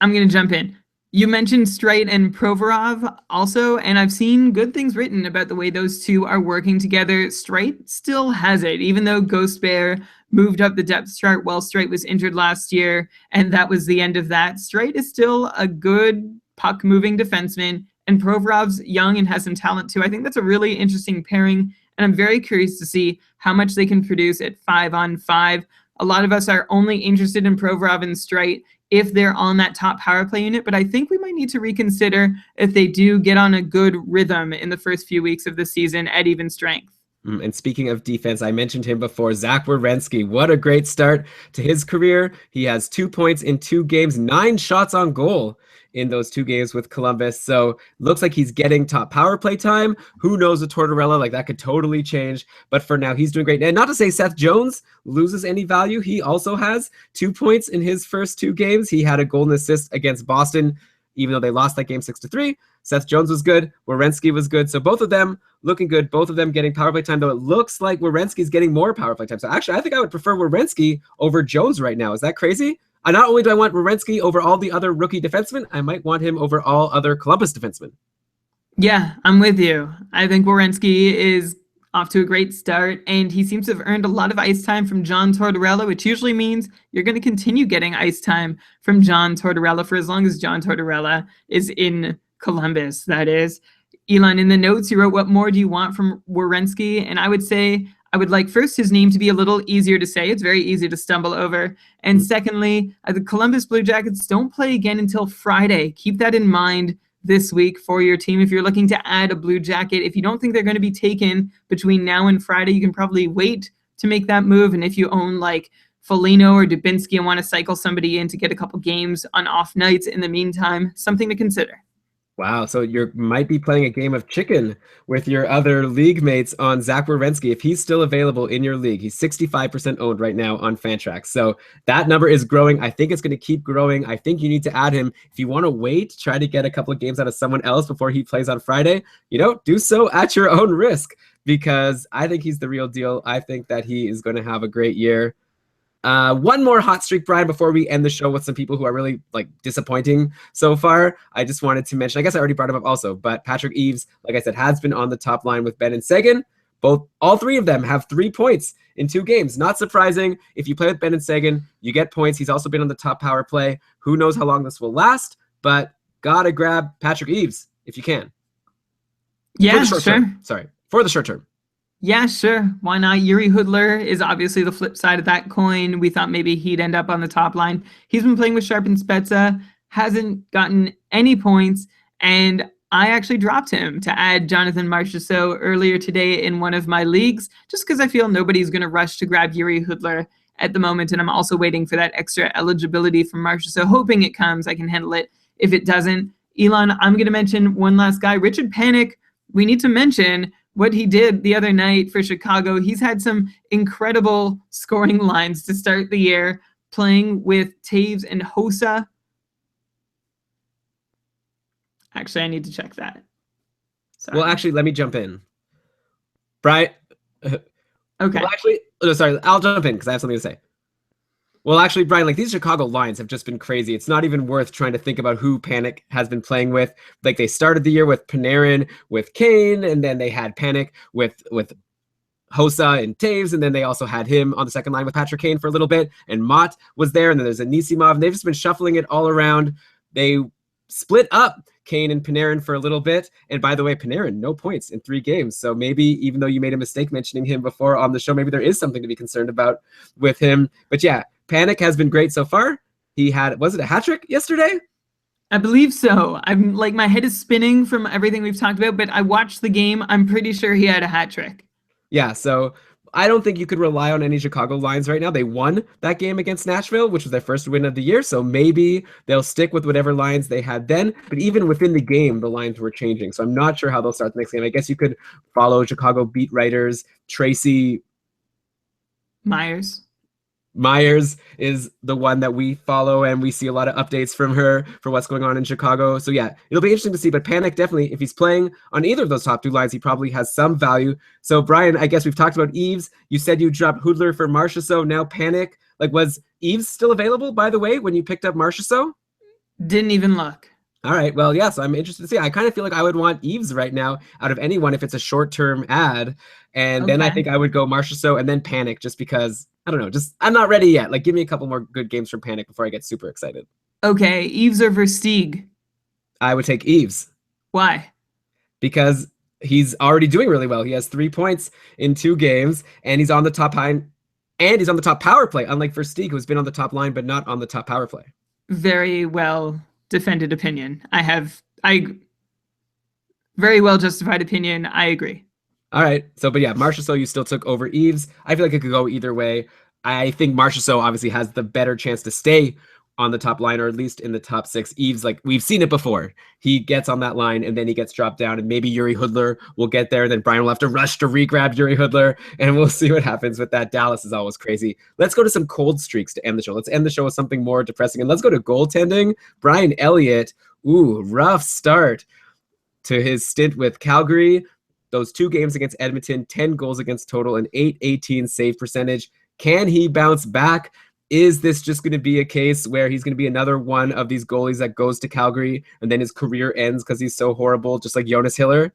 to jump in. You mentioned Streit and Provorov also, and I've seen good things written about the way those two are working together. Streit still has it, even though Ghost Bear moved up the depth chart while Streit was injured last year, and that was the end of that. Streit is still a good puck-moving defenseman, and Provorov's young and has some talent too. I think that's a really interesting pairing, and I'm very curious to see how much they can produce at 5-on-5. A lot of us are only interested in Provorov and Streit if they're on that top power play unit, but I think we might need to reconsider if they do get on a good rhythm in the first few weeks of the season at even strength. And speaking of defense, I mentioned him before, Zach Werenski. What a great start to his career. He has 2 points in 2 games, 9 shots on goal in those 2 games with Columbus. So looks like he's getting top power play time. Who knows with Tortorella, like that could totally change. But for now, he's doing great. And not to say Seth Jones loses any value. He also has 2 points in his first 2 games. He had a goal and assist against Boston, even though they lost that game 6-3. Seth Jones was good. Werenski was good. So both of them looking good. Both of them getting power play time, though it looks like Werenski's getting more power play time. So actually, I think I would prefer Werenski over Jones right now. Is that crazy? Not only do I want Werenski over all the other rookie defensemen, I might want him over all other Columbus defensemen. Yeah, I'm with you. I think Werenski is off to a great start, and he seems to have earned a lot of ice time from John Tortorella, which usually means you're going to continue getting ice time from John Tortorella for as long as John Tortorella is in Columbus, that is. Elon, in the notes, you wrote, what more do you want from Werenski? And I would say I would like first his name to be a little easier to say. It's very easy to stumble over. And secondly, the Columbus Blue Jackets don't play again until Friday. Keep that in mind this week for your team. If you're looking to add a Blue Jacket, if you don't think they're going to be taken between now and Friday, you can probably wait to make that move. And if you own like Foligno or Dubinsky and want to cycle somebody in to get a couple games on off nights in the meantime, something to consider. Wow, so you might be playing a game of chicken with your other league mates on Zach Werenski. If he's still available in your league, he's 65% owned right now on Fantrax. So that number is growing. I think it's going to keep growing. I think you need to add him. If you want to wait, try to get a couple of games out of someone else before he plays on Friday, do so at your own risk, because I think he's the real deal. I think that he is going to have a great year. One more hot streak, Brian, before we end the show with some people who are really disappointing so far. I just wanted to mention, I guess I already brought him up also, but Patrick Eaves, like I said, has been on the top line with Ben and Seguin. All 3 of them have 3 points in 2 games. Not surprising. If you play with Ben and Seguin, you get points. He's also been on the top power play. Who knows how long this will last, but gotta grab Patrick Eaves if you can. Yeah, for the short term. Sorry, for the short term. Yeah, sure. Why not? Yuri Hoodler is obviously the flip side of that coin. We thought maybe he'd end up on the top line. He's been playing with Sharp and Spezza, hasn't gotten any points, and I actually dropped him to add Jonathan Marchessault earlier today in one of my leagues, just because I feel nobody's going to rush to grab Yuri Hoodler at the moment, and I'm also waiting for that extra eligibility from Marchessault, hoping it comes. I can handle it if it doesn't. Elon, I'm going to mention one last guy, Richard Panik. We need to mention what he did the other night for Chicago. He's had some incredible scoring lines to start the year, playing with Taves and Hossa. Actually, I need to check that. Well, Sorry. actually, let me jump in. Brian, well, Okay. actually, no, sorry, I'll jump in because I have something to say. Well, actually, Brian, like these Chicago lines have just been crazy. It's not even worth trying to think about who Panic has been playing with. Like they started the year with Panarin, with Kane, and then they had Panic with Hossa and Taves, and then they also had him on the second line with Patrick Kane for a little bit, and Mott was there, and then there's Anisimov, and they've just been shuffling it all around. They split up Kane and Panarin for a little bit, and by the way, Panarin, no points in 3 games, so maybe even though you made a mistake mentioning him before on the show, maybe there is something to be concerned about with him. But yeah, Panic has been great so far. He had, was it a hat trick yesterday? I believe so. I'm like, my head is spinning from everything we've talked about, but I watched the game. I'm pretty sure he had a hat trick. Yeah, so I don't think you could rely on any Chicago lines right now. They won that game against Nashville, which was their first win of the year. So maybe they'll stick with whatever lines they had then. But even within the game, the lines were changing. So I'm not sure how they'll start the next game. I guess you could follow Chicago beat writers. Tracy Myers. Myers is the one that we follow, and we see a lot of updates from her for what's going on in Chicago. So yeah, it'll be interesting to see. But Panic definitely, if he's playing on either of those top 2 lines, he probably has some value. So Brian, I guess we've talked about Eves. You said you dropped Hoodler for Marchessault. Now Panic. Like, was Eves still available, by the way, when you picked up Marchessault? Didn't even look. All right. Well, yeah, so I'm interested to see. I kind of feel like I would want Eves right now out of anyone if it's a short-term ad. And then I Okay. think I would go Marchessault and then Panic just because, I don't know, just I'm not ready yet. Like, give me a couple more good games from Panic before I get super excited. Okay. Eves or Versteeg? I would take Eves Why? because he's already doing really well. He has 3 points in 2 games, and he's on the top line, and he's on the top power play, unlike Versteeg, who's been on the top line but not on the top power play. Very well defended opinion. I very well justified opinion. I agree. All right. So, but yeah, Marchessault you still took over Eves. I feel like it could go either way. I think Marchessault obviously has the better chance to stay on the top line, or at least in the top 6. Eves, like we've seen it before. He gets on that line and then he gets dropped down, and maybe Yuri Hoodler will get there. Then Brian will have to rush to re-grab Yuri Hoodler, and we'll see what happens with that. Dallas is always crazy. Let's go to some cold streaks to end the show. Let's end the show with something more depressing, and let's go to goaltending. Brian Elliott, ooh, rough start to his stint with Calgary. Those 2 games against Edmonton, 10 goals against total, and 818 save percentage. Can he bounce back? Is this just going to be a case where he's going to be another one of these goalies that goes to Calgary and then his career ends because he's so horrible, just like Jonas Hiller?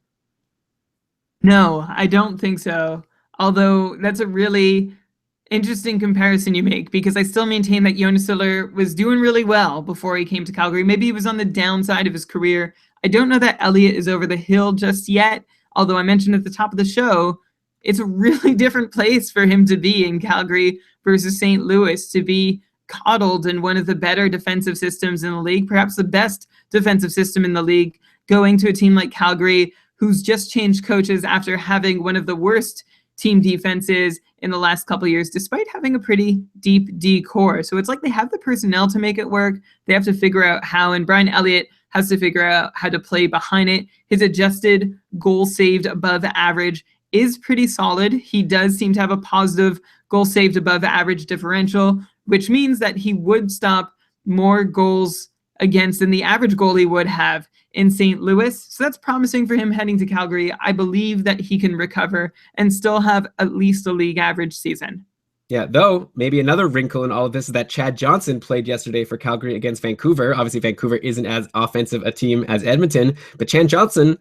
No, I don't think so. Although that's a really interesting comparison you make, because I still maintain that Jonas Siller was doing really well before he came to Calgary. Maybe he was on the downside of his career. I don't know that Elliott is over the hill just yet, although I mentioned at the top of the show, it's a really different place for him to be in Calgary versus St. Louis, to be coddled in one of the better defensive systems in the league, perhaps the best defensive system in the league, going to a team like Calgary, who's just changed coaches after having one of the worst team defenses in the last couple of years, despite having a pretty deep D core. So it's like they have the personnel to make it work. They have to figure out how, and Brian Elliott has to figure out how to play behind it. His adjusted goal saved above average is pretty solid. He does seem to have a positive goal saved above average differential, which means that he would stop more goals against than the average goalie would have in St. Louis. So that's promising for him heading to Calgary. I believe that he can recover and still have at least a league average season. Yeah, though maybe another wrinkle in all of this is that Chad Johnson played yesterday for Calgary against Vancouver. Obviously, Vancouver isn't as offensive a team as Edmonton, but Chad Johnson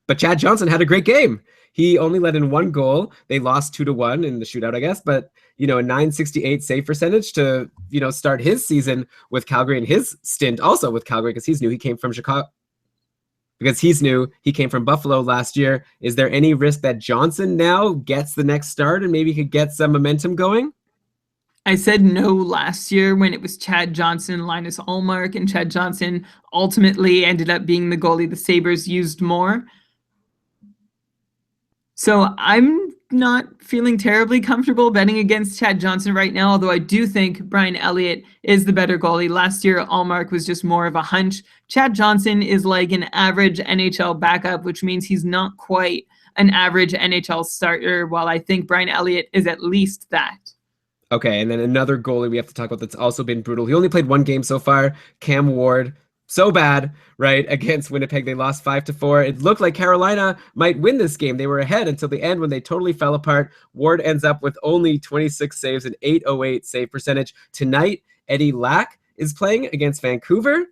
had a great game. He only let in 1 goal. They lost 2-1 in the shootout, I guess, but a 968 save percentage to start his season with Calgary, and his stint also with Calgary because he's new. He came from Chicago. Because he's new, he came from Buffalo last year. Is there any risk that Johnson now gets the next start and maybe could get some momentum going? I said no last year when it was Chad Johnson, Linus Ullmark, and Chad Johnson ultimately ended up being the goalie the Sabres used more. So I'm not feeling terribly comfortable betting against Chad Johnson right now, although I do think Brian Elliott is the better goalie. Last year, Ullmark was just more of a hunch. Chad Johnson is like an average NHL backup, which means he's not quite an average NHL starter, while I think Brian Elliott is at least that. Okay, and then another goalie we have to talk about that's also been brutal. He only played 1 game so far, Cam Ward. so bad, right, against Winnipeg. They lost 5-4. It looked like Carolina might win this game. They were ahead until the end when they totally fell apart. Ward ends up with only 26 saves and 808 save percentage. Tonight, Eddie Lack is playing against Vancouver.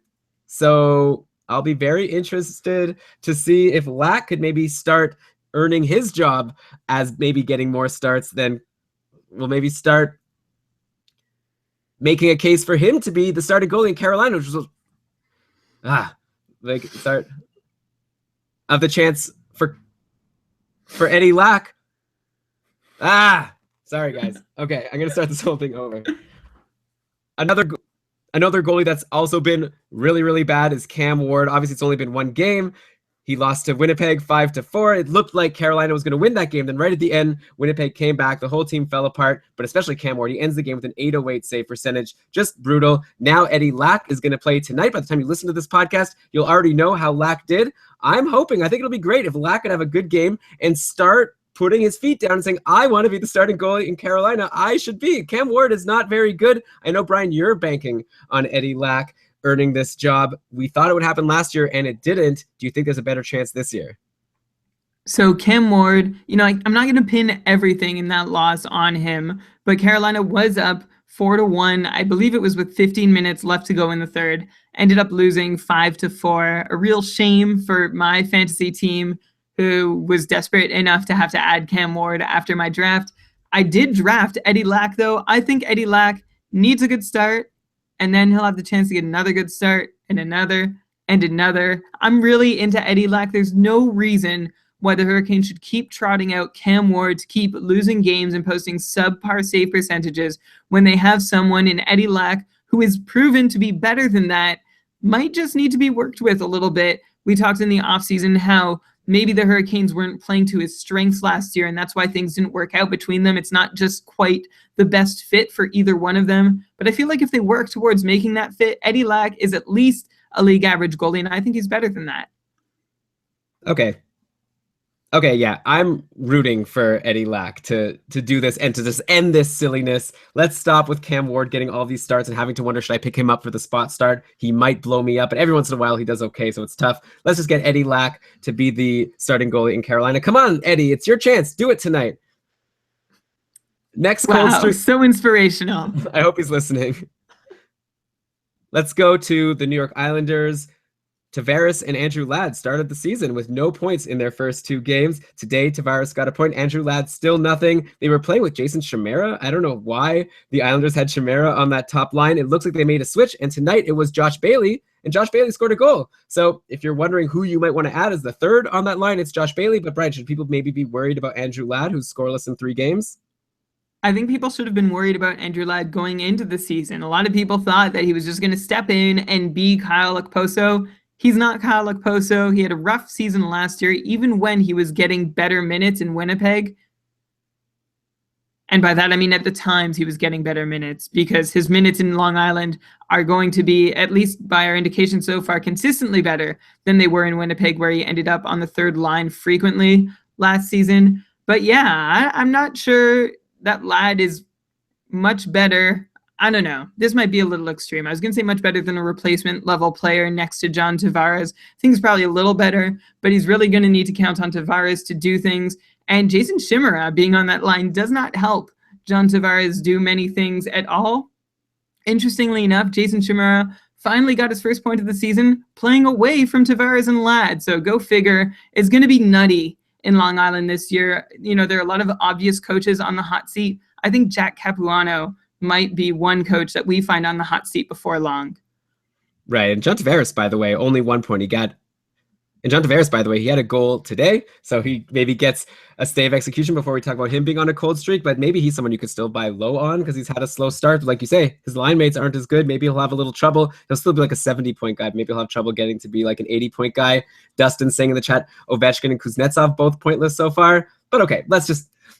So I'll be very interested to see if Lack could maybe start earning his job as maybe getting more starts, then we'll maybe start making a case for him to be the starting goalie in Carolina, which was like start of the chance for Eddie Lack. Sorry guys. Okay, I'm gonna start this whole thing over. Another goalie that's also been really, really bad is Cam Ward. Obviously, it's only been one game. He lost to Winnipeg 5-4. It looked like Carolina was going to win that game. Then right at the end, Winnipeg came back. The whole team fell apart, but especially Cam Ward. He ends the game with an 808 save percentage. Just brutal. Now Eddie Lack is going to play tonight. By the time you listen to this podcast, you'll already know how Lack did. I think it'll be great if Lack could have a good game and start putting his feet down and saying, I want to be the starting goalie in Carolina. I should be. Cam Ward is not very good. I know, Brian, you're banking on Eddie Lack earning this job. We thought it would happen last year and it didn't. Do you think there's a better chance this year? So Cam Ward, I'm not going to pin everything in that loss on him, but Carolina was up 4-1. I believe it was with 15 minutes left to go in the third. Ended up losing 5-4. A real shame for my fantasy team, who was desperate enough to have to add Cam Ward after my draft. I did draft Eddie Lack, though. I think Eddie Lack needs a good start, and then he'll have the chance to get another good start and another and another. I'm really into Eddie Lack. There's no reason why the Hurricanes should keep trotting out Cam Ward to keep losing games and posting subpar save percentages when they have someone in Eddie Lack who is proven to be better than that, might just need to be worked with a little bit. We talked in the offseason how maybe the Hurricanes weren't playing to his strengths last year, and that's why things didn't work out between them. It's not just quite the best fit for either one of them. But I feel like if they work towards making that fit, Eddie Lack is at least a league average goalie, and I think he's better than that. Okay, yeah, I'm rooting for Eddie Lack to do this and to just end this silliness. Let's stop with Cam Ward getting all these starts and having to wonder, should I pick him up for the spot start? He might blow me up, but every once in a while he does okay, so it's tough. Let's just get Eddie Lack to be the starting goalie in Carolina. Come on, Eddie, it's your chance. Do it tonight. Next cold streak. So inspirational. I hope he's listening. Let's go to the New York Islanders. Tavares and Andrew Ladd started the season with no points in their first two games. Today, Tavares got a point. Andrew Ladd still nothing. They were playing with Jason Chimera. I don't know why the Islanders had Chimera on that top line. It looks like they made a switch, and tonight it was Josh Bailey, and Josh Bailey scored a goal. So if you're wondering who you might want to add as the third on that line, it's Josh Bailey. But Brian, should people maybe be worried about Andrew Ladd, who's scoreless in 3 games? I think people should have been worried about Andrew Ladd going into the season. A lot of people thought that he was just going to step in and be Kyle Okposo. He's not Kyle Okposo. He had a rough season last year, even when he was getting better minutes in Winnipeg. And by that, I mean at the times he was getting better minutes, because his minutes in Long Island are going to be, at least by our indication so far, consistently better than they were in Winnipeg, where he ended up on the third line frequently last season. But yeah, I'm not sure that Ladd is much better. I don't know. This might be a little extreme. I was going to say much better than a replacement level player next to John Tavares. I think he's probably a little better, but he's really going to need to count on Tavares to do things. And Jason Chimera being on that line does not help John Tavares do many things at all. Interestingly enough, Jason Chimera finally got his first point of the season playing away from Tavares and Ladd. So go figure. It's going to be nutty in Long Island this year. You know, there are a lot of obvious coaches on the hot seat. I think Jack Capuano might be one coach that we find on the hot seat before long. Right. And John Tavares, by the way, only 1 point he got. And John Tavares, by the way, he had a goal today, so he maybe gets a stay of execution before we talk about him being on a cold streak, but maybe he's someone you could still buy low on because he's had a slow start. But like you say, his line mates aren't as good. Maybe he'll have a little trouble. He'll still be like a 70-point guy. Maybe he'll have trouble getting to be like an 80-point guy. Dustin saying in the chat, Ovechkin and Kuznetsov both pointless so far. But okay,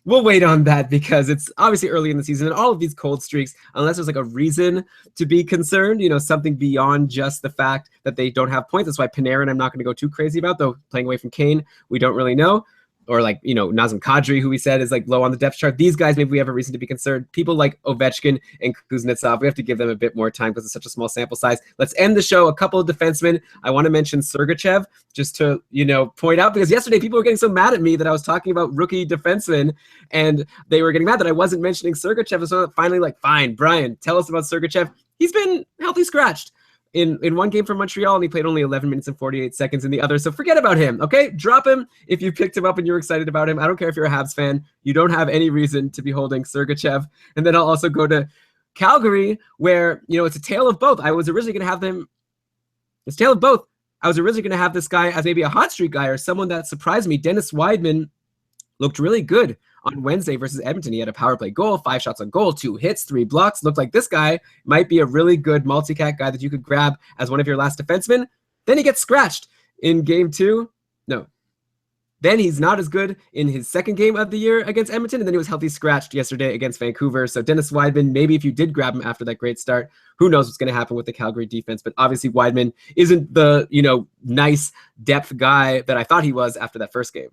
we'll wait on that because it's obviously early in the season, and all of these cold streaks, unless there's like a reason to be concerned, something beyond just the fact that they don't have points. That's why Panarin I'm not going to go too crazy about, though playing away from Kane, we don't really know. or like, Nazem Kadri, who we said is like low on the depth chart. These guys, maybe we have a reason to be concerned. People like Ovechkin and Kuznetsov, we have to give them a bit more time because it's such a small sample size. Let's end the show. A couple of defensemen. I want to mention Sergachev just to, point out, because yesterday people were getting so mad at me that I was talking about rookie defensemen and they were getting mad that I wasn't mentioning Sergachev. So finally, like, fine, Brian, tell us about Sergachev. He's been healthy scratched in one game for Montreal, and he played only 11 minutes and 48 seconds in the other. So forget about him, okay? Drop him if you picked him up and you're excited about him. I don't care if you're a Habs fan. You don't have any reason to be holding Sergachev. And then I'll also go to Calgary, where, it's a tale of both. I was originally going to have them. It's a tale of both. I was originally going to have this guy as maybe a hot streak guy or someone that surprised me. Dennis Weidman looked really good on Wednesday versus Edmonton. He had a power play goal, 5 shots on goal, 2 hits, 3 blocks. Looked like this guy might be a really good multi-cat guy that you could grab as one of your last defensemen. Then he gets scratched in game 2. No. Then he's not as good in his second game of the year against Edmonton, and then he was healthy scratched yesterday against Vancouver. So Dennis Weidman, maybe if you did grab him after that great start, who knows what's going to happen with the Calgary defense. But obviously Weidman isn't the, nice depth guy that I thought he was after that first game.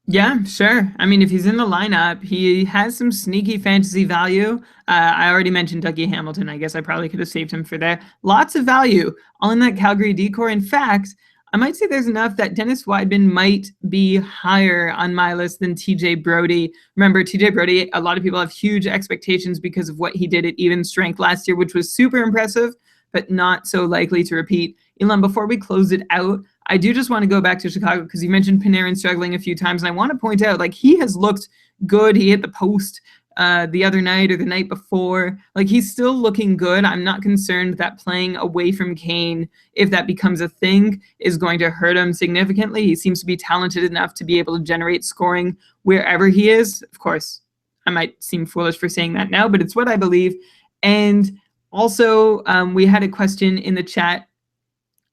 Yeah, sure. I mean, if he's in the lineup, he has some sneaky fantasy value. I already mentioned Dougie Hamilton. I guess I probably could have saved him for there. Lots of value all in that Calgary decor. In fact, I might say there's enough that Dennis Weidman might be higher on my list than TJ Brody. Remember, TJ Brody, a lot of people have huge expectations because of what he did at even strength last year, which was super impressive, but not so likely to repeat. Elon, before we close it out, I do just want to go back to Chicago because you mentioned Panarin struggling a few times, and I want to point out, like, he has looked good. He hit the post the other night or the night before. Like, he's still looking good. I'm not concerned that playing away from Kane, if that becomes a thing, is going to hurt him significantly. He seems to be talented enough to be able to generate scoring wherever he is. Of course, I might seem foolish for saying that now, but it's what I believe. And also, we had a question in the chat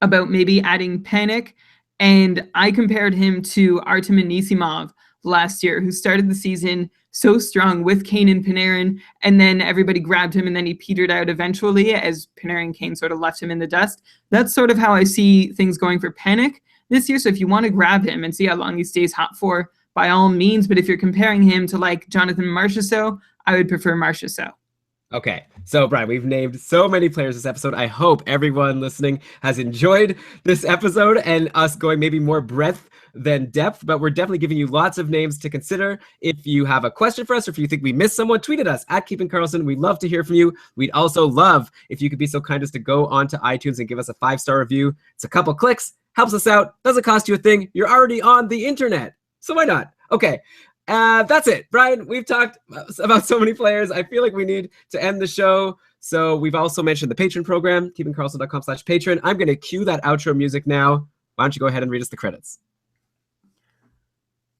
about maybe adding Panic, and I compared him to Artem Anisimov last year, who started the season so strong with Kane and Panarin, and then everybody grabbed him, and then he petered out eventually as Panarin and Kane sort of left him in the dust. That's sort of how I see things going for Panic this year. So if you want to grab him and see how long he stays hot for, by all means. But if you're comparing him to like Jonathan Marchessault, I would prefer Marchessault. Okay, so Brian, we've named so many players this episode. I hope everyone listening has enjoyed this episode and us going maybe more breadth than depth, but we're definitely giving you lots of names to consider. If you have a question for us, or if you think we missed someone, tweet at us at Keeping Karlsson. We'd love to hear from you. We'd also love if you could be so kind as to go onto iTunes and give us a 5-star review. It's a couple clicks, helps us out, doesn't cost you a thing. You're already on the internet, so why not? Okay. That's it, Brian. We've talked about so many players. I feel like we need to end the show. So we've also mentioned the Patreon program, keepingkarlsson.com/patron. I'm going to cue that outro music now. Why don't you go ahead and read us the credits?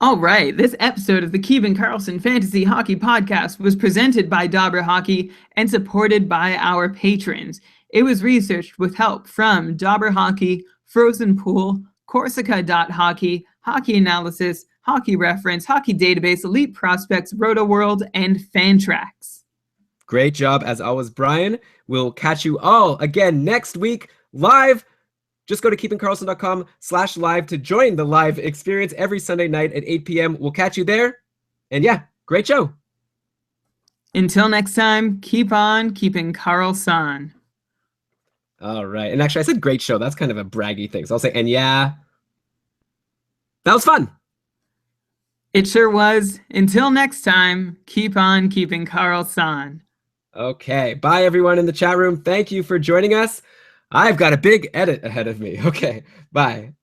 All right, this episode of the Keeping Karlsson Fantasy Hockey Podcast was presented by Dobber Hockey and supported by our patrons. It was researched with help from Dobber Hockey, Frozen Pool, Corsica.hockey, Hockey Analysis, Hockey Reference, Hockey Database, Elite Prospects, Roto World, and Fantrax. Great job, as always, Brian. We'll catch you all again next week live. Just go to keepingkarlsson.com/live to join the live experience every Sunday night at 8 p.m. We'll catch you there. And yeah, great show. Until next time, keep on keeping Karlsson. All right. And actually, I said great show. That's kind of a braggy thing. So I'll say, and yeah, that was fun. It sure was. Until next time, keep on keeping Karlsson. Okay. Bye, everyone in the chat room. Thank you for joining us. I've got a big edit ahead of me. Okay. Bye.